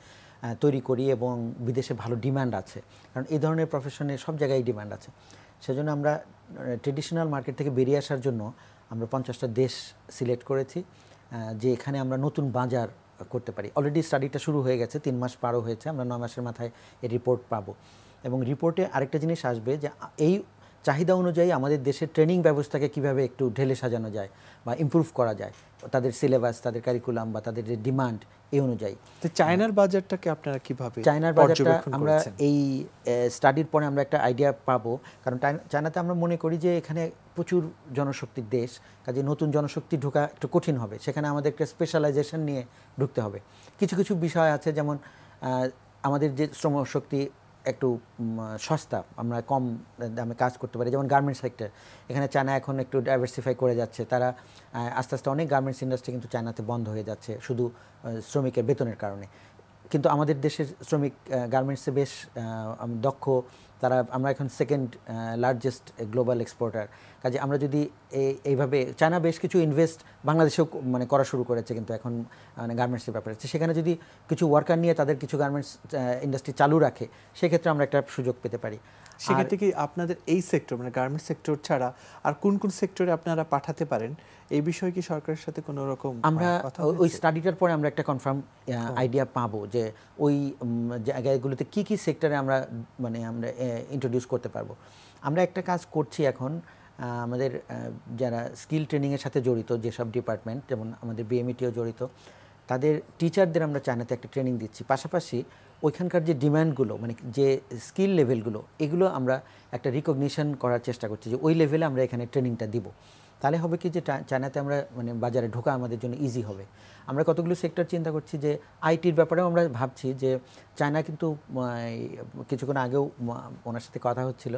তৈরি করি এবং বিদেশে ভালো ডিমান্ড আছে, কারণ এই ধরনের প্রফেশনে সব জায়গায় ডিমান্ড আছে। সেজন্য আমরা ট্রেডিশনাল মার্কেট থেকে বেরিয়ে আসার জন্য আমরা 50টা দেশ সিলেক্ট করেছি, যে এখানে আমরা নতুন বাজার করতে পারি। অলরেডি স্টাডিটা শুরু হয়ে গেছে, 3 মাস পারও হয়েছে, আমরা 9 মাসের মাথায় এই রিপোর্ট পাবো। এবং রিপোর্টে আরেকটা জিনিস আসবে যে এই চাহিদা অনুযায়ী আমাদের দেশের ট্রেনিং ব্যবস্থাকে কিভাবে একটু ঢেলে সাজানো যায় বা ইমপ্রুভ করা যায়, তাদের সিলেবাস, তাদের কারিকুলাম বা তাদের যে ডিমান্ড এই অনুযায়ী। তো চায়নার বাজারটাকে আপনারা কিভাবে চায়নার বাজারটা আমরা এই স্টাডির পরে আমরা একটা আইডিয়া পাবো, কারণ চায়নাতে আমরা মনে করি যে এখানে প্রচুর জনশক্তির দেশ, কাজে নতুন জনশক্তি ঢোকা একটু কঠিন হবে, সেখানে আমাদের একটা স্পেশালাইজেশন নিয়ে ঢুকতে হবে। কিছু কিছু বিষয় আছে, যেমন আমাদের যে শ্রমশক্তি একটু সস্তা, আমরা কম দামে কাজ করতে পারি, যেমন গার্মেন্টস সেক্টর। এখানে চায়না এখন একটু ডাইভার্সিফাই করে যাচ্ছে, তারা আস্তে আস্তে অনেক গার্মেন্টস ইন্ডাস্ট্রি কিন্তু চায়নাতে বন্ধ হয়ে যাচ্ছে শুধু শ্রমিকের বেতনের কারণে। কিন্তু আমাদের দেশের শ্রমিক গার্মেন্টসে বেশ দক্ষ, তারা আমরা এখন সেকেন্ড লার্জেস্ট গ্লোবাল এক্সপোর্টার। কাজে আমরা যদি এইভাবে, চায়না বেশ কিছু ইনভেস্ট বাংলাদেশেও মানে করা শুরু করেছে কিন্তু এখন মানে গার্মেন্টসের ব্যাপারে, সেখানে যদি কিছু ওয়ার্কার নিয়ে তাদের কিছু গার্মেন্টস ইন্ডাস্ট্রি চালু রাখে, সেক্ষেত্রে আমরা একটা সুযোগ পেতে পারি। সেক্ষেত্রে কি আপনাদের এই সেক্টর মানে গার্মেন্টস সেক্টর ছাড়া আর কোন কোন সেক্টরে আপনারা পাঠাতে পারেন, এই বিষয়ে কি সরকারের সাথে কোনো রকম আমরা ওই স্টাডিটার পরে আমরা একটা কনফার্ম আইডিয়া পাবো যে ওই জায়গাগুলোতে কি কি সেক্টরে আমরা মানে আমরা ইন্ট্রোডিউস করতে পারবো। আমরা একটা কাজ করছি এখন, আমাদের যারা স্কিল ট্রেনিংয়ের সাথে জড়িত যেসব ডিপার্টমেন্ট, যেমন আমাদের বিএমইটিও জড়িত, তাদের টিচারদের আমরা চায়নাতে একটা ট্রেনিং দিচ্ছি। পাশাপাশি ওইখানকার যে ডিম্যান্ডগুলো মানে যে স্কিল লেভেলগুলো, এগুলো আমরা একটা রিকগনিশন করার চেষ্টা করছি যে ওই লেভেলে আমরা এখানে ট্রেনিংটা দিব। তাহলে হবে কি যে চায়নাতে আমরা মানে বাজারে ঢোকা আমাদের জন্য ইজি হবে। আমরা কতগুলো সেক্টর চিন্তা করছি, যে আইটির ব্যাপারেও আমরা ভাবছি যে চায়না কিন্তু কিছুক্ষণ আগেও ওনার সাথে কথা হচ্ছিল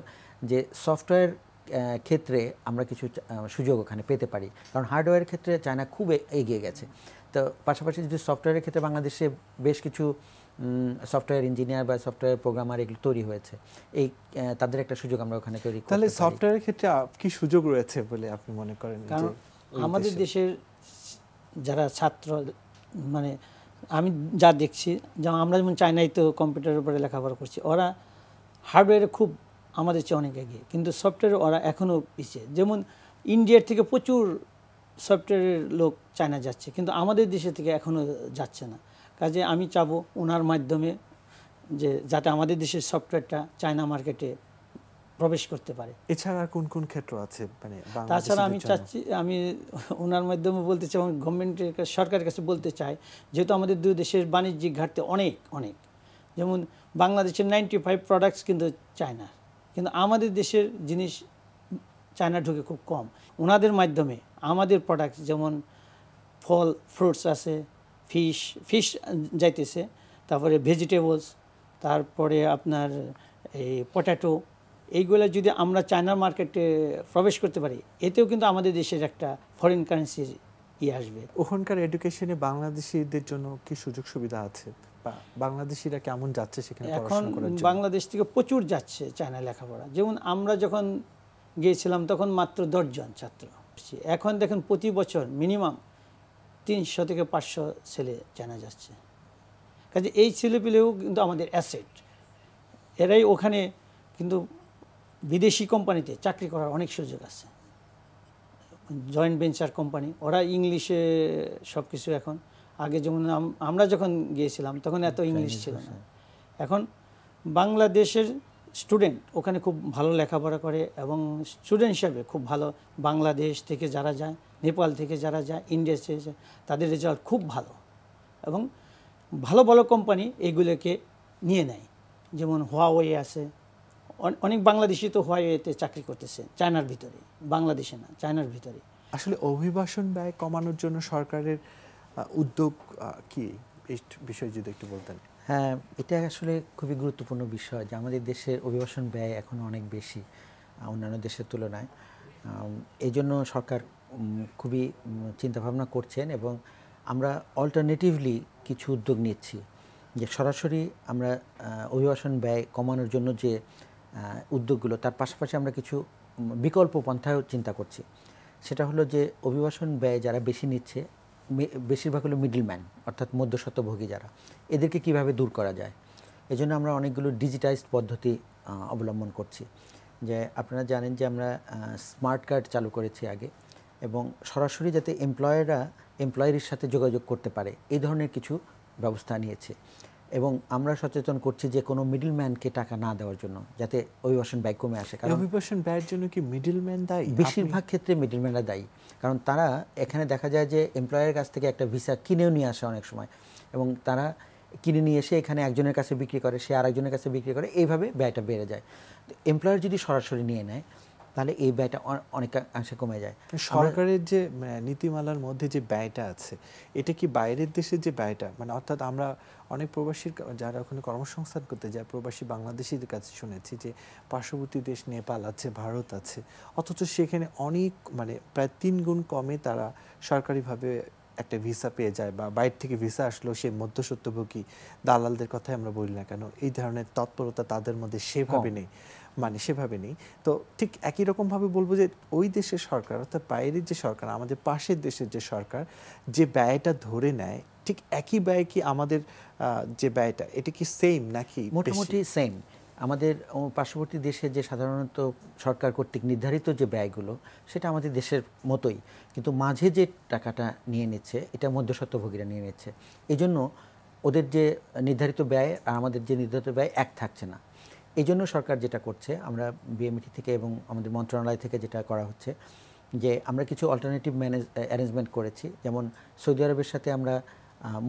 যে সফটওয়্যার ক্ষেত্রে আমরা কিছু সুযোগ ওখানে পেতে পারি, কারণ হার্ডওয়্যারের ক্ষেত্রে চায়না খুব এগিয়ে গেছে। তো পাশাপাশি যদি সফটওয়্যারের ক্ষেত্রে বাংলাদেশে বেশ কিছু সফটওয়্যার ইঞ্জিনিয়ার বা সফটওয়্যার প্রোগ্রামার এগুলো তৈরি হয়েছে, এই তাদের একটা সুযোগ আমরা ওখানে তৈরি করতে পারি। তাহলে সফটওয়্যারের ক্ষেত্রে কি সুযোগ রয়েছে বলে আপনি মনে করেন? কারণ আমাদের দেশের যারা ছাত্র মানে আমি যা দেখছি, যেমন আমরা যেমন চায়নায় তো কম্পিউটারের উপরে লেখাপড়া করছি, ওরা হার্ডওয়্যারে খুব আমাদের চেয়ে অনেক এগিয়ে, কিন্তু সফটওয়্যারে ওরা এখনও পিছিয়ে। যেমন ইন্ডিয়ার থেকে প্রচুর সফটওয়্যারের লোক চায়না যাচ্ছে, কিন্তু আমাদের দেশে থেকে এখনও যাচ্ছে না। কাজে আমি চাবো ওনার মাধ্যমে যে যাতে আমাদের দেশের সফটওয়্যারটা চায়না মার্কেটে প্রবেশ করতে পারে। এছাড়া কোন কোন ক্ষেত্র আছে মানে তাছাড়া আমি চাচ্ছি, আমি ওনার মাধ্যমে বলতে চাই, গভর্নমেন্টের কাছে, সরকারের কাছে বলতে চাই, যেহেতু আমাদের দুই দেশের বাণিজ্যিক ঘাটতি অনেক অনেক, যেমন বাংলাদেশের 95 প্রোডাক্টস কিন্তু চায়না, কিন্তু আমাদের দেশের জিনিস চায়না ঢুকে খুব কম। ওনাদের মাধ্যমে আমাদের প্রোডাক্ট যেমন ফল ফ্রুটস আছে, ফিশ যাইতেছে, তারপরে ভেজিটেবলস, তারপরে আপনার এই পটেটো, এইগুলো যদি আমরা চায়নার মার্কেটে প্রবেশ করতে পারি, এতেও কিন্তু আমাদের দেশের একটা ফরেন কারেন্সির আসবে। ওখানকার এডুকেশনে বাংলাদেশিদের জন্য কি সুযোগ সুবিধা আছে, বা বাংলাদেশিরা কেমন যাচ্ছে সেখানে পড়াশোনা করার জন্য? বাংলাদেশ থেকে প্রচুর যাচ্ছে চায়না লেখাপড়া। যেমন আমরা যখন গিয়েছিলাম তখন মাত্র 10 জন ছাত্র, এখন দেখেন প্রতি বছর মিনিমাম 300 থেকে 500 ছেলে চায়না যাচ্ছে। কাজে এই ছেলেপিলেও কিন্তু আমাদের অ্যাসেট, এরাই ওখানে কিন্তু বিদেশি কোম্পানিতে চাকরি করার অনেক সুযোগ আছে, জয়েন্ট ভেঞ্চার কোম্পানি, ওরা ইংলিশে সব কিছু। এখন আগে যেমন আমরা যখন গিয়েছিলাম তখন এত ইংলিশ ছিল না, এখন বাংলাদেশের স্টুডেন্ট ওখানে খুব ভালো লেখাপড়া করে, এবং স্টুডেন্ট হিসাবে খুব ভালো। বাংলাদেশ থেকে যারা যায়, নেপাল থেকে যারা যায়, ইন্ডিয়া থেকে যায়, তাদের রেজাল্ট খুব ভালো, এবং ভালো ভালো কোম্পানি এগুলোকে নিয়ে নেয়। যেমন হুয়াওয়ে আছে, অনেক বাংলাদেশি তো হুয়াওয়েতে চাকরি করতেছে চায়নার ভিতরে, বাংলাদেশে না, চায়নার ভিতরে। আসলে অভিবাসন ব্যয় কমানোর জন্য সরকারের উদ্যোগ কি, এই বিষয়ে যদি একটু বলতেন। হ্যাঁ, এটা আসলে খুবই গুরুত্বপূর্ণ বিষয় যে আমাদের দেশের অভিবাসন ব্যয় এখন অনেক বেশি অন্যান্য দেশের তুলনায়। এই জন্য সরকার খুবই চিন্তাভাবনা করছেন, এবং আমরা অল্টারনেটিভলি কিছু উদ্যোগ নিচ্ছি যে সরাসরি আমরা অভিবাসন ব্যয় কমানোর জন্য যে উদ্যোগগুলো, তার পাশাপাশি আমরা কিছু বিকল্প পন্থাও চিন্তা করছি। সেটা হলো যে অভিবাসন ব্যয় যারা বেশি নিচ্ছে, বেশিরভাগ হলো মিডলম্যান, অর্থাৎ মধ্যস্বত্বভোগী যারা, এদেরকে কিভাবে দূর করা যায়। এজন্য আমরা অনেকগুলো ডিজিটাইজড পদ্ধতি অবলম্বন করছি। যে আপনারা জানেন যে আমরা স্মার্ট কার্ড চালু করেছি আগে, এবং সরাসরি যাতে এমপ্লয়াররা এমপ্লয়ারির সাথে যোগাযোগ করতে পারে এই ধরনের কিছু ব্যবস্থা নিয়েছে। এবং আমরা সচেতন করছি যে কোনো মিডলম্যানকে টাকা না দেওয়ার জন্য, যাতে অভিবাসন ব্যয় কমে আসে। কারণ অভিবাসন ব্যয়ের জন্য কি মিডলম্যান দায়ী? বেশিরভাগ ক্ষেত্রে মিডলম্যানরা দায়ী, কারণ তারা এখানে দেখা যায় যে এমপ্লয়ারের কাছ থেকে একটা ভিসা কিনেও নিয়ে আসে অনেক সময়, এবং তারা কিনে নিয়ে এসে এখানে একজনের কাছে বিক্রি করে, সে আরেকজনের কাছে বিক্রি করে, এইভাবে ব্যয়টা বেড়ে যায়। এমপ্লয়ার যদি সরাসরি নিয়ে নেয় তাহলে এই ব্যয়টা অনেকাংশে কমে যায়। সরকারের যে নীতিমালার মধ্যে যে ব্যয়টা আছে, এটা কি বাইরের দেশের যে ব্যয়টা, মানে অর্থাৎ আমরা অনেক প্রবাসীর যারা ওখানে কর্মসংস্থান করতে যায় প্রবাসী বাংলাদেশিদের কাছে শুনেছি যে পার্শ্ববর্তী দেশ নেপাল আছে, ভারত আছে, অথচ সেখানে অনেক মানে প্রায় 3 গুণ কমে তারা সরকারিভাবে একটা ভিসা পেয়ে যায়, বা বাইরে থেকে ভিসা আসলেও সেই মধ্যস্বত্বভোগী দালালদের কথাই আমরা বলি না কেন, এই ধরনের তৎপরতা তাদের মধ্যে সেভাবে নেই, মানে সেভাবে নেই। তো ঠিক একই রকমভাবে বলবো যে ওই দেশের সরকার অর্থাৎ বাইরের যে সরকার, আমাদের পাশের দেশের যে সরকার যে ব্যয়টা ধরে নেয়, ঠিক একই ব্যয় কি আমাদের যে ব্যয়টা, এটা কি সেম নাকি? মোটামুটি সেম। আমাদের পার্শ্ববর্তী দেশে যে সাধারণত সরকার কর্তৃক নির্ধারিত যে ব্যয়গুলো, সেটা আমাদের দেশের মতোই, কিন্তু মাঝে যে টাকাটা নিয়ে নিচ্ছে এটা মধ্যস্বত্বভোগীরা নিয়ে নিচ্ছে। এই জন্য ওদের যে নির্ধারিত ব্যয় আর আমাদের যে নির্ধারিত ব্যয় এক থাকছে না। এই জন্য সরকার যেটা করছে, আমরা বিএমইটি থেকে এবং আমাদের মন্ত্রণালয় থেকে যেটা করা হচ্ছে, যে আমরা কিছু অল্টারনেটিভ অ্যারেঞ্জমেন্ট করেছি। যেমন সৌদি আরবের সাথে আমরা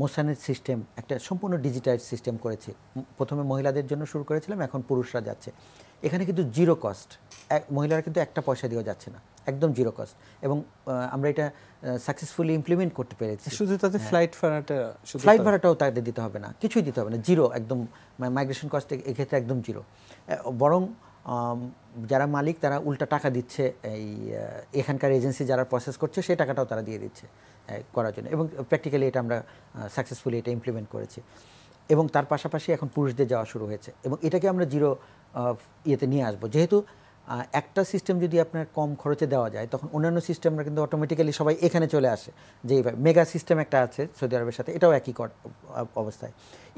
মোসানের সিস্টেম, একটা সম্পূর্ণ ডিজিটাইজ সিস্টেম করেছি। প্রথমে মহিলাদের জন্য শুরু করেছিলাম, এখন পুরুষরা যাচ্ছে। এখানে কিন্তু জিরো কস্ট, মহিলারা কিন্তু একটা পয়সা দিয়েও যাচ্ছে না, একদম জিরো কস্ট, এবং আমরা এটা সাকসেসফুলি ইমপ্লিমেন্ট করতে পেরেছি। শুধু তাদের ফ্লাইট ভাড়াটাও তাদের দিতে হবে না, কিছুই দিতে হবে না, জিরো, একদম মাইগ্রেশন কস্ট এক্ষেত্রে একদম জিরো। বরং যারা মালিক তারা উল্টা টাকা দিচ্ছে, এখানকার এজেন্সি যারা প্রসেস করছে সেই টাকাটাও তারা দিয়ে দিচ্ছে করার জন্য, এবং প্র্যাকটিক্যালি এটা আমরা সাকসেসফুলি এটা ইমপ্লিমেন্ট করেছি। এবং তার পাশাপাশি এখন পুরুষদের যাওয়া শুরু হয়েছে, এবং এটাকে আমরা জিরো ইয়েতে নিয়ে আসবো। যেহেতু একটা সিস্টেম যদি আপনার কম খরচে দেওয়া যায়, তখন অন্যান্য সিস্টেমরা কিন্তু অটোমেটিক্যালি সবাই এখানে চলে আসে। যে মেগা সিস্টেম একটা আছে সৌদি আরবের সাথে, এটাও একই অবস্থায়।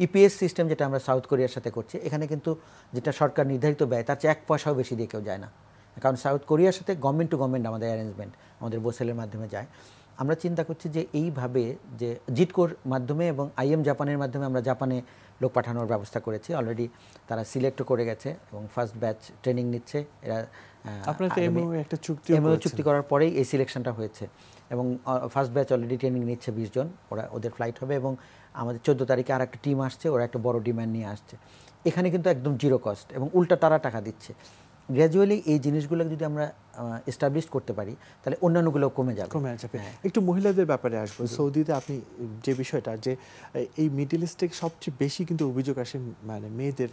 ইপিএস সিস্টেম যেটা আমরা সাউথ কোরিয়ার সাথে করছি, এখানে কিন্তু যেটা সরকার নির্ধারিত ব্যয় তার চেয়ে 1 পয়সাও বেশি দিয়ে কেউ যায় না, কারণ সাউথ কোরিয়ার সাথে গভর্নমেন্ট টু গভর্নমেন্ট আমাদের অ্যারেঞ্জমেন্ট, আমাদের বোসেলের মাধ্যমে যায়। আমরা চিন্তা করছি যে এইভাবে যে জিটকোর মাধ্যমে এবং আইএম জাপানের মাধ্যমে আমরা জাপানে লোক পাঠানোর ব্যবস্থা করেছি। অলরেডি তারা সিলেক্টও করে গেছে এবং ফার্স্ট ব্যাচ ট্রেনিং নিচ্ছে। এরা একটা চুক্তি করার পরেই এই সিলেকশনটা হয়েছে, এবং ফার্স্ট ব্যাচ অলরেডি ট্রেনিং নিচ্ছে 20 জন, ওদের ফ্লাইট হবে। এবং আমাদের 14 তারিখে আর একটা টিম আসছে, ওরা একটা বড় ডিমান্ড নিয়ে আসছে। এখানে কিন্তু একদম জিরো কস্ট, এবং উল্টা তারা টাকা দিচ্ছে। গ্র্যাজুয়ালি এই জিনিসগুলো যদি আমরা এস্টাবলিশ করতে পারি, তাহলে অন্যান্যগুলো কমে যাবে। একটু মহিলাদের ব্যাপারে আসবো। সৌদিতে আপনি যে বিষয়টা, যে এই মিডল ইস্টে সবচেয়ে বেশি কিন্তু অভিযোগ আসে মানে মেয়েদের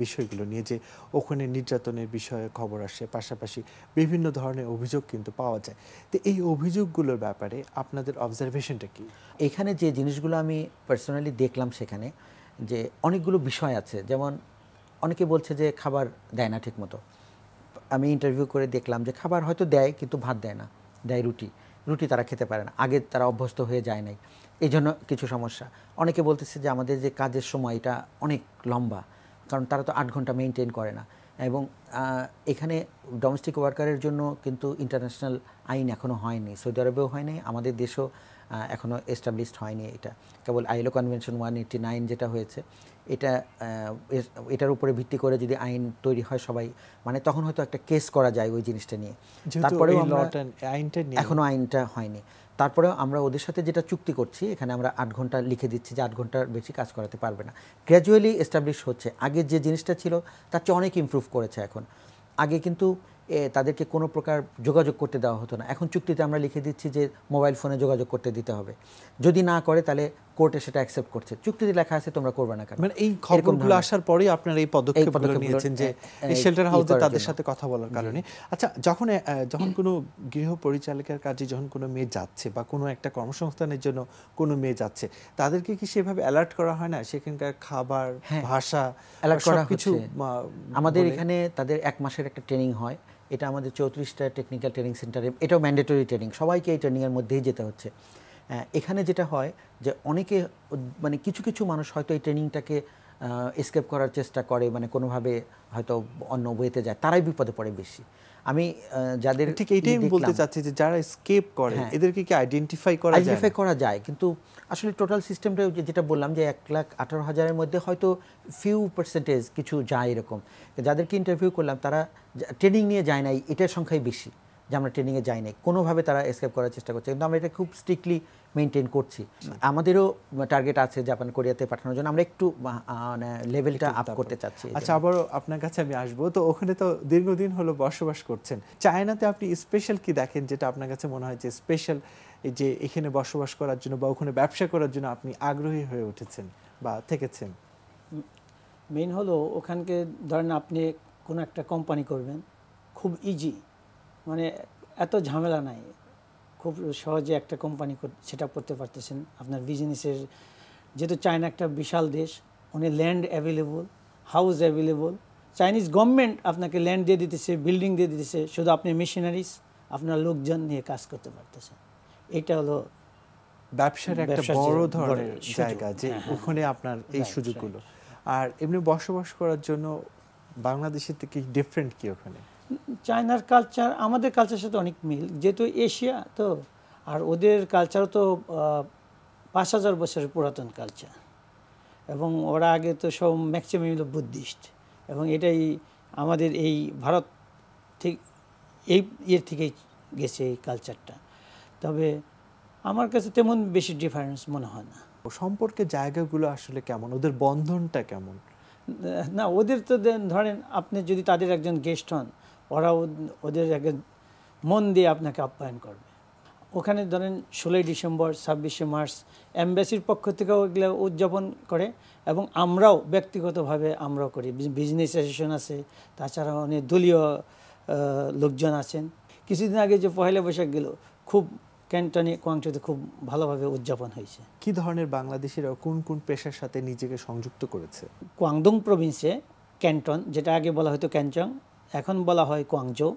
বিষয়গুলো নিয়ে, যে ওখানে নির্যাতনের বিষয়ে খবর আসে, পাশাপাশি বিভিন্ন ধরনের অভিযোগ কিন্তু পাওয়া যায়। তো এই অভিযোগগুলোর ব্যাপারে আপনাদের অবজারভেশনটা কি? এখানে যে জিনিসগুলো আমি পার্সোনালি দেখলাম, সেখানে যে অনেকগুলো বিষয় আছে। যেমন অনেকে বলছে যে খাবার দেয় না ঠিক মতো। আমি ইন্টারভিউ করে দেখলাম যে খাবার হয়তো দেয়, কিন্তু ভাত দেয় না, দেয় রুটি তারা খেতে পারে না, আগে তারা অভ্যস্ত হয়ে যায় নাই, এই জন্য কিছু সমস্যা। অনেকে বলতেছে যে আমাদের যে কাজের সময় এটা অনেক লম্বা, কারণ তারা তো 8 ঘন্টা মেনটেন করে না। এবং এখানে ডোমেস্টিক ওয়ার্কারের জন্য কিন্তু ইন্টারন্যাশনাল আইন এখনও হয়নি, সৌদি আরবেও হয়নি, আমাদের দেশেও এখনও এস্টাবলিশড হয়নি। এটা কেবল আইএলও কনভেনশন 189 যেটা হয়েছে, এটার উপরে ভিত্তি করে যদি আইন তৈরি হয় সবাই, মানে তখন হয়তো একটা কেস করা যায় ওই জিনিসটা নিয়ে। তারপরেও এখনও আইনটা হয়নি। তারপরেও আমরা ওদের সাথে যেটা চুক্তি করছি, এখানে আমরা 8 ঘন্টা লিখে দিচ্ছি যে 8 ঘন্টার বেশি কাজ করাতে পারবে না। গ্র্যাজুয়ালি এস্টাবলিশ হচ্ছে। আগে যে জিনিসটা ছিল তার চেয়ে অনেক ইমপ্রুভ করেছে এখন। আগে কিন্তু তাদেরকে কোনো প্রকার যোগাযোগ করতে দেওয়া হতো না, এখন চুক্তিতে আমরা লিখে দিচ্ছি যে মোবাইল ফোনে যোগাযোগ করতে দিতে হবে। যদি না করে তাহলে কোর্টে সেটা অ্যাকসেপ্ট করছে, চুক্তিতে লেখা আছে তোমরা করবে না কেন। মানে এই খবরগুলো আসার পরেই আপনারা এই পদক্ষেপগুলো নিয়েছেন যে এই শেল্টার হাউসে তাদের সাথে কথা বলার কারণে। আচ্ছা, যখন কোনো গৃহ পরিচালিকার কাজে যখন কোনো মেয়ে যাচ্ছে বা কোনো একটা কর্মসংস্থানের জন্য কোনো মেয়ে যাচ্ছে, তাদেরকে কি সেভাবে অ্যালার্ট করা হয় না? সেখানকার খাবার, ভাষা, অ্যালার্ট করা কিছু আমাদের এখানে তাদের 1 মাসের একটা ট্রেনিং হয়। এটা আমাদের 34টা টেকনিক্যাল ট্রেনিং সেন্টারে, এটাও ম্যান্ডেটরি ট্রেনিং, সবাইকে এই ট্রেনিংয়ের মধ্যেই যেতে হচ্ছে। এখানে যেটা হয় যে অনেকে মানে কিছু মানুষ হয়তো এই ট্রেনিংটাকে এসকেপ করার চেষ্টা করে, মানে কোনোভাবে হয়তো অন্য ওয়েতে যায়, তারাই বিপদে পড়ে বেশি। আমি যাদের ঠিক এইটাই আমি বলতে চাচ্ছি যে যারা স্কেপ করে এদেরকে কি আইডেন্টিফাই করা যায় কিন্তু আসলে টোটাল সিস্টেমটা যেটা বললাম যে 1,18,000-এর মধ্যে হয়তো ফিউ পার্সেন্টেজ কিছু যায় এরকম। যাদেরকে ইন্টারভিউ করলাম তারা ট্রেনিং নিয়ে যায় নাই, এটার সংখ্যাই বেশি যে আমরা ট্রেনিংয়ে যাই নাই, কোনোভাবে তারা এসকেপ করার চেষ্টা করছে, কিন্তু আমরা এটা খুব স্ট্রিক্টলি মেনটেন করছি। আমাদেরও টার্গেট আছে জাপান কোরিয়াতে পাঠানোর জন্য, আমরা একটু লেভেলটা আপ করতে চাচ্ছি। আচ্ছা, আবারও আপনার কাছে আমি আসবো। তো ওখানে তো দীর্ঘদিন হলো বসবাস করছেন, চায়নাতে আপনি স্পেশাল কি দেখেন যেটা আপনার কাছে মনে হয় যে স্পেশাল, যে এখানে বসবাস করার জন্য বা ওখানে ব্যবসা করার জন্য আপনি আগ্রহী হয়ে উঠেছেন বা থেকেছেন? মেইন হলো ওখানকে ধরেন আপনি কোনো একটা কোম্পানি করবেন, খুব ইজি, মানে এত ঝামেলা নাই, খুব সহজে একটা কোম্পানি সেট আপ করতে পারতেছেন। আপনার বিজনেসের, যেহেতু চায়না একটা বিশাল দেশ, অনেক land available, house available, Chinese government আপনাকে ল্যান্ড দিয়ে দিতেছে, বিল্ডিং দিয়ে দিতেছে, শুধু আপনি মেশিনারিজ আপনার লোকজন নিয়ে কাজ করতে পারতেছেন। এটা হলো ব্যবসার একটা বড় ধরনের জায়গা, যে ওখানে আপনার এই সুযোগগুলো। আর এমনি বসবাস করার জন্য বাংলাদেশের থেকে ডিফারেন্ট কি ওখানে? চায়নার কালচার আমাদের কালচারের সাথে অনেক মিল, যেহেতু এশিয়া তো, আর ওদের কালচারও তো 5,000 বছরের পুরাতন কালচার, এবং ওরা আগে তো সব ম্যাক্সিমাম হলো বুদ্ধিস্ট, এবং এটাই আমাদের এই ভারত ঠিক এই ইয়ের থেকেই গেছে এই কালচারটা। তবে আমার কাছে তেমন বেশি ডিফারেন্স মনে হয় না। সম্পর্কে জায়গাগুলো আসলে কেমন, ওদের বন্ধনটা কেমন? না, ওদের তো ধরেন আপনি যদি তাদের একজন গেস্ট হন, ওরা ওদের একজন মন দিয়ে আপনাকে আপ্যায়ন করবে। ওখানে ধরেন 16ই ডিসেম্বর, 26শে মার্চ এমবাসির পক্ষ থেকেও এগুলো উদযাপন করে, এবং আমরাও ব্যক্তিগতভাবে আমরাও করি। বিজনেস অ্যাসোসিয়েশন আছে, তাছাড়া অনেক দলীয় লোকজন আছেন। কিছুদিন আগে যে পহেলা বৈশাখ গেল, খুব ক্যান্টনে কোয়াংচৌতে খুব ভালোভাবে উদযাপন হয়েছে। কি ধরনের বাংলাদেশিরা কোন কোন পেশার সাথে নিজেকে সংযুক্ত করেছে? কোয়াংদুং প্রভিন্সে ক্যান্টন, যেটা আগে বলা হতো ক্যানচং, এখন বলা হয় কোয়াংজৌ,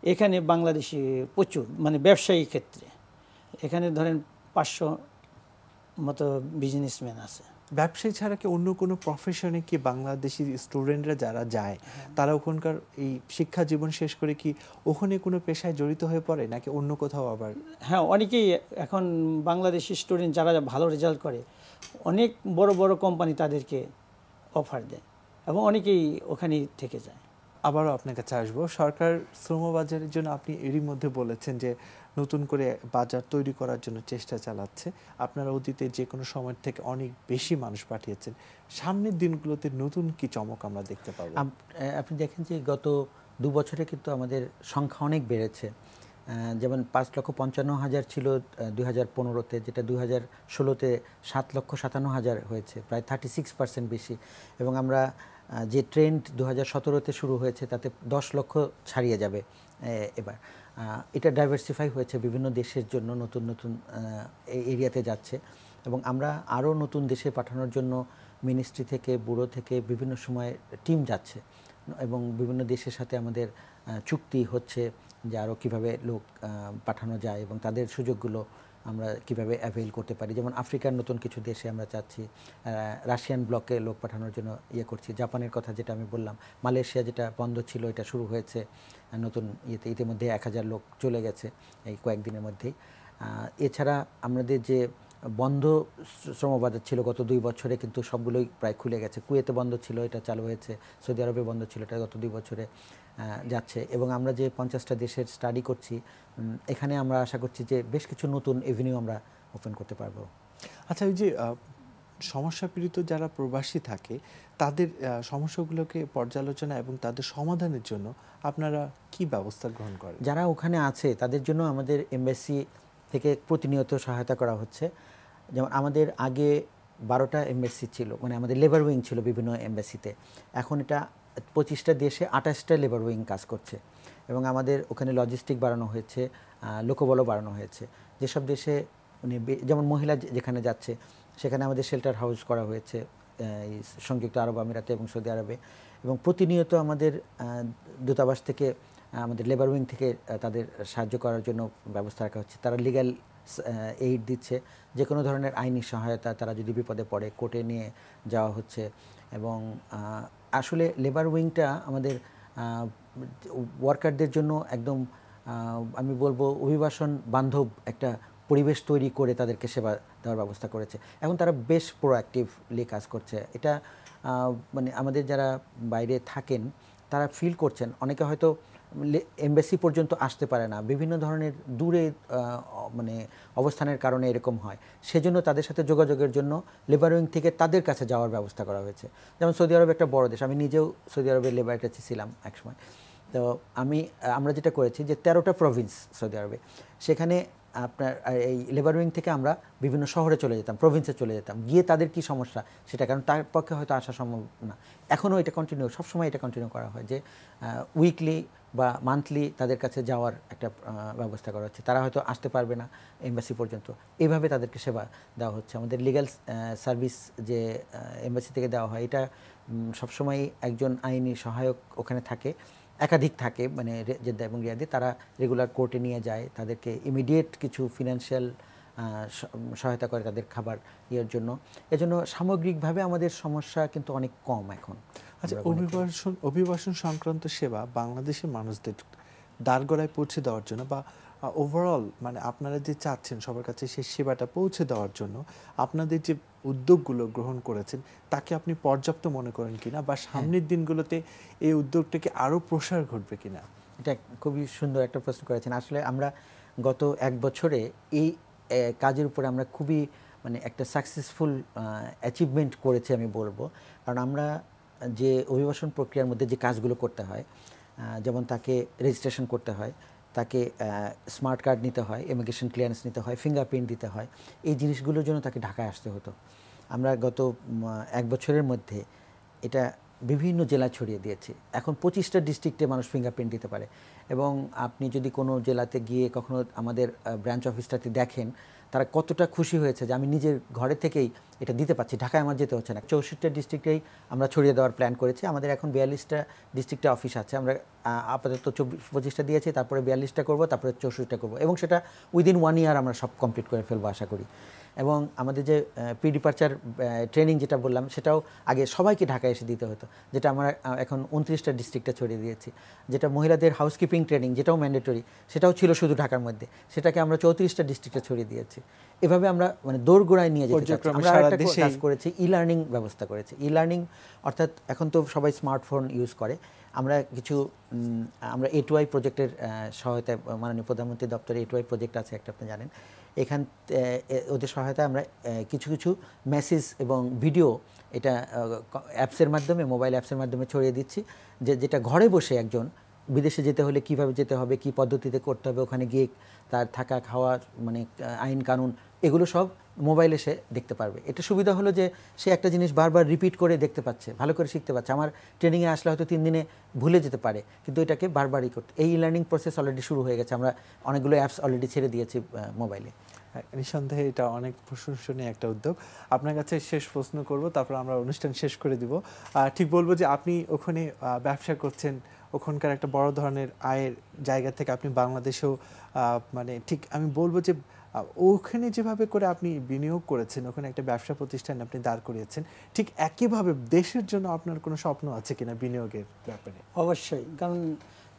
এখানে বাংলাদেশি প্রচুর, মানে ব্যবসায়ী ক্ষেত্রে এখানে ধরেন 500 মতো বিজনেসম্যান আছে। ব্যবসায়ী ছাড়া কি অন্য কোনো প্রফেশনে কি বাংলাদেশি স্টুডেন্টরা যারা যায় তারা ওখানকার এই শিক্ষা জীবন শেষ করে কি ওখানে কোনো পেশায় জড়িত হয়ে পড়ে, নাকি অন্য কোথাও আবার? হ্যাঁ, অনেকেই এখন বাংলাদেশি স্টুডেন্ট যারা ভালো রেজাল্ট করে, অনেক বড় বড় কোম্পানি তাদেরকে অফার দেয়, এবং অনেকেই ওখানেই থেকে যায়। আবারও আপনার কাছে আসবো। সরকার শ্রমবাজারের জন্য আপনি এরই মধ্যে বলেছেন যে নতুন করে বাজার তৈরি করার জন্য চেষ্টা চালাচ্ছে। আপনারা অতীতে যে কোনো সময় থেকে অনেক বেশি মানুষ পাঠিয়েছেন, সামনের দিনগুলোতে নতুন কি চমক আমরা দেখতে পাবো? আপনি দেখেন যে গত 2 বছরে কিন্তু আমাদের সংখ্যা অনেক বেড়েছে। যেমন 5,55,000 ছিল 2015-তে, যেটা 2016-তে 7,57,000 হয়েছে, প্রায় 36% বেশি। এবং আমরা যে ট্রেন্ড 2017-তে শুরু হয়েছে তাতে 10 লক্ষ ছাড়িয়ে যাবে এবার। এটা ডাইভার্সিফাই হয়েছে, বিভিন্ন দেশের জন্য নতুন নতুন এরিয়াতে যাচ্ছে, এবং আমরা আরও নতুন দেশে পাঠানোর জন্য মিনিস্ট্রি থেকে, ব্যুরো থেকে বিভিন্ন সময় টিম যাচ্ছে, এবং বিভিন্ন দেশের সাথে আমাদের চুক্তি হচ্ছে যে আরও কীভাবে লোক পাঠানো যায় এবং তাদের সুযোগগুলো আমরা কিভাবে অ্যাভেল করতে পারি। যেমন আফ্রিকার নতুন কিছু দেশে আমরা চাচ্ছি, রাশিয়ান ব্লকে লোক পাঠানোর জন্য করছি। জাপানের কথা যেটা আমি বললাম, মালয়েশিয়া যেটা বন্ধ ছিল এটা শুরু হয়েছে নতুন ইতিমধ্যে 1000 লোক চলে গেছে এই কয়েকদিনের মধ্যেই। এছাড়া আমাদের যে বন্ধ শ্রমবাজার ছিল গত 2 বছরে, কিন্তু সবগুলোই প্রায় খুলে গেছে। কুয়েতে বন্ধ ছিল, এটা চালু হয়েছে। সৌদি আরবে বন্ধ ছিল, এটা গত 2 বছরে যাচ্ছে। এবং আমরা যে 50টা দেশের স্টাডি করছি, এখানে আমরা আশা করছি যে বেশ কিছু নতুন এভিনিউ আমরা ওপেন করতে পারবো। আচ্ছা, ওই যে সমস্যাপীড়িত যারা প্রবাসী থাকে তাদের সমস্যাগুলোকে পর্যালোচনা এবং তাদের সমাধানের জন্য আপনারা কি ব্যবস্থা গ্রহণ করেন? যারা ওখানে আছে তাদের জন্য আমাদের এমবাসি থেকে প্রতিনিয়ত সহায়তা করা হচ্ছে। যেমন আমাদের আগে 12টা এমবাসি ছিল, মানে আমাদের লেবার উইং ছিল বিভিন্ন এমবাসিতে। এখন এটা 25টা দেশে 28টা লেবার উইং কাজ করছে, এবং আমাদের ওখানে লজিস্টিক বাড়ানো হয়েছে, লোকবলও বাড়ানো হয়েছে। যেসব দেশে মানে যেমন মহিলা যেখানে যাচ্ছে সেখানে আমাদের শেল্টার হাউস করা হয়েছে সংযুক্ত আরব আমিরাতে এবং সৌদি আরবে, এবং প্রতিনিয়ত আমাদের দূতাবাস থেকে, আমাদের লেবার উইং থেকে তাদের সাহায্য করার জন্য ব্যবস্থা রাখা হচ্ছে। তারা লিগ্যাল এইড দিচ্ছে, যে কোনো ধরনের আইনি সহায়তা, তারা যদি বিপদে পড়ে কোর্টে নিয়ে যাওয়া হচ্ছে। এবং আসলে লেবার উইংটা আমাদের ওয়ার্কারদের জন্য একদম আমি বলবো অভিবাসন বান্ধব একটা পরিবেশ তৈরি করে তাদেরকে সেবা দেওয়ার ব্যবস্থা করেছে। এখন তারা বেশ প্রোঅ্যাক্টিভলি কাজ করছে। এটা মানে আমাদের যারা বাইরে থাকেন তারা ফিল করছেন, অনেকে হয়তো এমবাসি পর্যন্ত আসতে পারে না, বিভিন্ন ধরনের দূরে মানে অবস্থানের কারণে এরকম হয়, সেজন্য তাদের সাথে যোগাযোগের জন্য লেবার উইং থেকে তাদের কাছে যাওয়ার ব্যবস্থা করা হয়েছে। যেমন সৌদি আরব একটা বড় দেশ, আমি নিজেও সৌদি আরবের লেবার অ্যাটাচি ছিলাম একসময়। তো আমরা যেটা করেছি যে 13টা প্রভিন্স সৌদি আরবে, সেখানে আপনার এই লেবার উইং থেকে আমরা বিভিন্ন শহরে চলে যেতাম, প্রভিন্সে চলে যেতাম, গিয়ে তাদের কি সমস্যা সেটা, কারণ তার পক্ষে হয়তো আসা সম্ভব না। এখনও এটা কন্টিনিউ, সবসময় এটা কন্টিনিউ করা হয় যে উইকলি বা মান্থলি তাদের কাছে যাওয়ার একটা ব্যবস্থা করা হচ্ছে। তারা হয়তো আসতে পারবে না এমবাসি পর্যন্ত, এইভাবে তাদেরকে সেবা দেওয়া হচ্ছে। আমাদের লিগ্যাল সার্ভিস যে এমবাসি থেকে দেওয়া হয়, এটা সবসময় একজন আইনি সহায়ক ওখানে থাকে, একাধিক থাকে, মানে জেদ্দা এবং রিয়াদে। তারা রেগুলার কোর্টে নিয়ে যায়, তাদেরকে ইমিডিয়েট কিছু ফিনান্সিয়াল সহায়তা করে তাদের খাবার ইয়ের জন্য। এজন্য সামগ্রিকভাবে আমাদের সমস্যা কিন্তু অনেক কম এখন। আচ্ছা, অভিবাসন সংক্রান্ত সেবা বাংলাদেশের মানুষদের দ্বারগোড়ায় পৌঁছে দেওয়ার জন্য বা ওভারঅল মানে আপনারা যে চাচ্ছেন সবার কাছে সেই সেবাটা পৌঁছে দেওয়ার জন্য আপনাদের যে উদ্যোগগুলো গ্রহণ করেছেন তাকে আপনি পর্যাপ্ত মনে করেন কিনা, বা সামনের দিনগুলোতে এই উদ্যোগটাকে আরও প্রসার ঘটবে কিনা? এটা খুবই সুন্দর একটা প্রশ্ন করেছেন। আসলে আমরা গত 1 বছরে এই কাজের উপরে আমরা খুবই মানে একটা সাকসেসফুল অ্যাচিভমেন্ট করেছি আমি বলবো। কারণ আমরা যে অভিবাসন প্রক্রিয়ার মধ্যে যে কাজগুলো করতে হয়, যেমন তাকে রেজিস্ট্রেশন করতে হয়, তাকে স্মার্ট কার্ড নিতে হয়, ইমিগ্রেশন ক্লিয়ারেন্স নিতে হয়, ফিঙ্গারপ্রিন্ট দিতে হয়, এই জিনিসগুলোর জন্য তাকে ঢাকায় আসতে হতো। আমরা গত 1 বছরের মধ্যে এটা বিভিন্ন জেলায় ছড়িয়ে দিয়েছি। এখন 25টা ডিস্ট্রিক্টে মানুষ ফিঙ্গারপ্রিন্ট দিতে পারে। এবং আপনি যদি কোনো জেলাতে গিয়ে কখনো আমাদের ব্রাঞ্চ অফিসটাতে দেখেন, তারা কতটা খুশি হয়েছে যে আমি নিজের ঘরে থেকেই এটা দিতে পারছি, ঢাকায় আমার যেতে হচ্ছে না। 64টা ডিস্ট্রিক্টেই আমরা ছড়িয়ে দেওয়ার প্ল্যান করেছি। আমাদের এখন 42টা ডিস্ট্রিক্টে অফিস আছে। আমরা আপাতত 25টা দিয়েছি, তারপরে 42টা করবো, তারপরে 64টা করবো, এবং সেটা উইদিন 1 ইয়ার আমরা সব কমপ্লিট করে ফেলবো আশা করি। এবং আমাদের যে প্রি ডিপারচার ট্রেনিং যেটা বললাম, সেটাও আগে সবাইকে ঢাকায় এসে দিতে হতো, যেটা আমরা এখন 29টা ডিস্ট্রিক্টে ছড়িয়ে দিয়েছি। যেটা মহিলাদের হাউসকিপিং ট্রেনিং, যেটাও ম্যান্ডেটরি, সেটাও ছিল শুধু ঢাকার মধ্যে, সেটাকে আমরা 34টা ডিস্ট্রিক্টে ছড়িয়ে দিয়েছি। এভাবে আমরা মানে দৌড়গোড়ায় নিয়ে যেতে চাচ্ছি। আমরা একটা কাজ করেছি, ই লার্নিং ব্যবস্থা করেছি। ই লার্নিং অর্থাৎ এখন তো সবাই স্মার্টফোন ইউজ করে। আমরা আমরা A2I প্রজেক্টের সহায়তায়, মাননীয় প্রধানমন্ত্রী দপ্তরে A2I প্রজেক্ট আছে একটা, আপনি জানেন। এখান ওদের সহায়তায় আমরা কিছু মেসেজ এবং ভিডিও এটা অ্যাপসের মাধ্যমে, মোবাইল অ্যাপসের মাধ্যমে ছড়িয়ে দিচ্ছি, যেটা ঘরে বসে একজন বিদেশে যেতে হলে কিভাবে যেতে হবে, কি পদ্ধতিতে করতে হবে, ওখানে গিয়ে তার থাকা খাওয়া মানে আইন কানুন এগুলো সব মোবাইলে সে দেখতে পারবে। এটা সুবিধা হলো যে সে একটা জিনিস বারবার রিপিট করে দেখতে পাচ্ছে, ভালো করে শিখতে পারছে। আমার ট্রেনিংয়ে আসলে হয়তো 3 দিনে ভুলে যেতে পারে, কিন্তু এটাকে বারবারই করতে। এই লার্নিং প্রসেস অলরেডি শুরু হয়ে গেছে। আমরা অনেকগুলো অ্যাপস অলরেডি ছেড়ে দিয়েছি মোবাইলে। নিঃসন্দেহে এটা অনেক প্রশংসনীয় একটা উদ্যোগ। আপনার কাছে শেষ প্রশ্ন করব, তারপর আমরা অনুষ্ঠান শেষ করে দিব। ঠিক বলবো যে আপনি ওখানে ব্যবসা করছেন, ওখানকার একটা বড় ধরনের আয়ের জায়গা থেকে আপনি বাংলাদেশেও মানে ঠিক আমি বলবো যে ওখানে যেভাবে করে আপনি বিনিয়োগ করেছেন, ওখানে একটা ব্যবসা প্রতিষ্ঠান আপনি দাঁড় করিয়েছেন, ঠিক একইভাবে দেশের জন্য আপনার কোনো স্বপ্ন আছে কিনা বিনিয়োগের ব্যাপারে? অবশ্যই, কারণ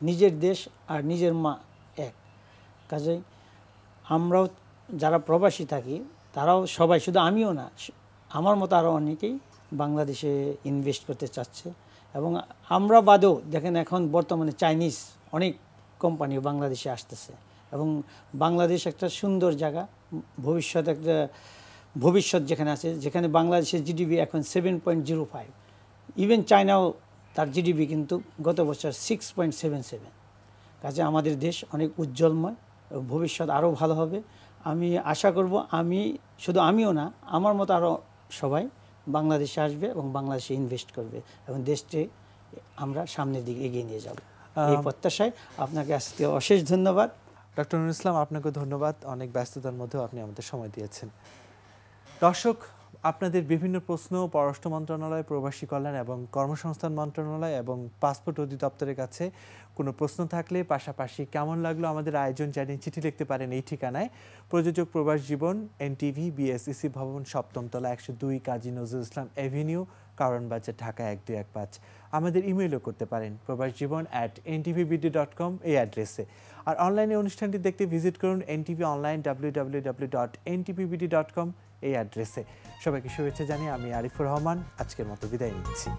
নিজের দেশ আর নিজের মা এক। কাজেই আমরাও যারা প্রবাসী থাকি তারাও সবাই, শুধু আমিও না, আমার মতো আরও অনেকেই বাংলাদেশে ইনভেস্ট করতে চাচ্ছে। এবং আমরা বাদেও দেখেন এখন বর্তমানে চাইনিজ অনেক কোম্পানি বাংলাদেশে আসতেছে, এবং বাংলাদেশ একটা সুন্দর জায়গা, ভবিষ্যৎ যেখানে আছে, যেখানে বাংলাদেশের জিডিপি এখন 7.05, ইভেন চায়নাও তার জিডিপি কিন্তু গত বছর 6.77। কাজে আমাদের দেশ অনেক উজ্জ্বলময়, ভবিষ্যৎ আরও ভালো হবে। আমি আশা করব শুধু আমিও না, আমার মতো আরও সবাই বাংলাদেশে আসবে এবং বাংলাদেশে ইনভেস্ট করবে, এবং দেশটি আমরা সামনের দিকে এগিয়ে নিয়ে যাব, এই প্রত্যাশায় আপনাকে আজকে অশেষ ধন্যবাদ। ডক্টর নুরুল ইসলাম, আপনাকে ধন্যবাদ, অনেক ব্যস্ততার মধ্যেও আপনি আমাদের সময় দিয়েছেন। দর্শক, আপনাদের বিভিন্ন প্রশ্ন পররাষ্ট্র মন্ত্রণালয়, প্রবাসী কল্যাণ এবং কর্মসংস্থান মন্ত্রণালয় এবং পাসপোর্ট অধিদপ্তরের কাছে কোনো প্রশ্ন থাকলে, পাশাপাশি কেমন লাগলো আমাদের আয়োজন জানিয়ে চিঠি লিখতে পারেন এই ঠিকানায়। প্রযোজক প্রবাস জীবন, NTV, BSEC ভবন, 7ম তলা, 102 কাজী নজরুল ইসলাম এভিনিউ, কারণ বাজার, ঢাকা 1215। আমাদের ইমেইলও করতে পারেন probasjibon@ntvbd.com এই অ্যাড্রেসে। আর অনলাইনে অনুষ্ঠানটি দেখতে ভিজিট করুন NTV অনলাইন www.ntvbd.com এই অ্যাড্রেসে। সবাইকে শুভেচ্ছা জানিয়ে আমি আরিফুর রহমান আজকের মতো বিদায় নিচ্ছি।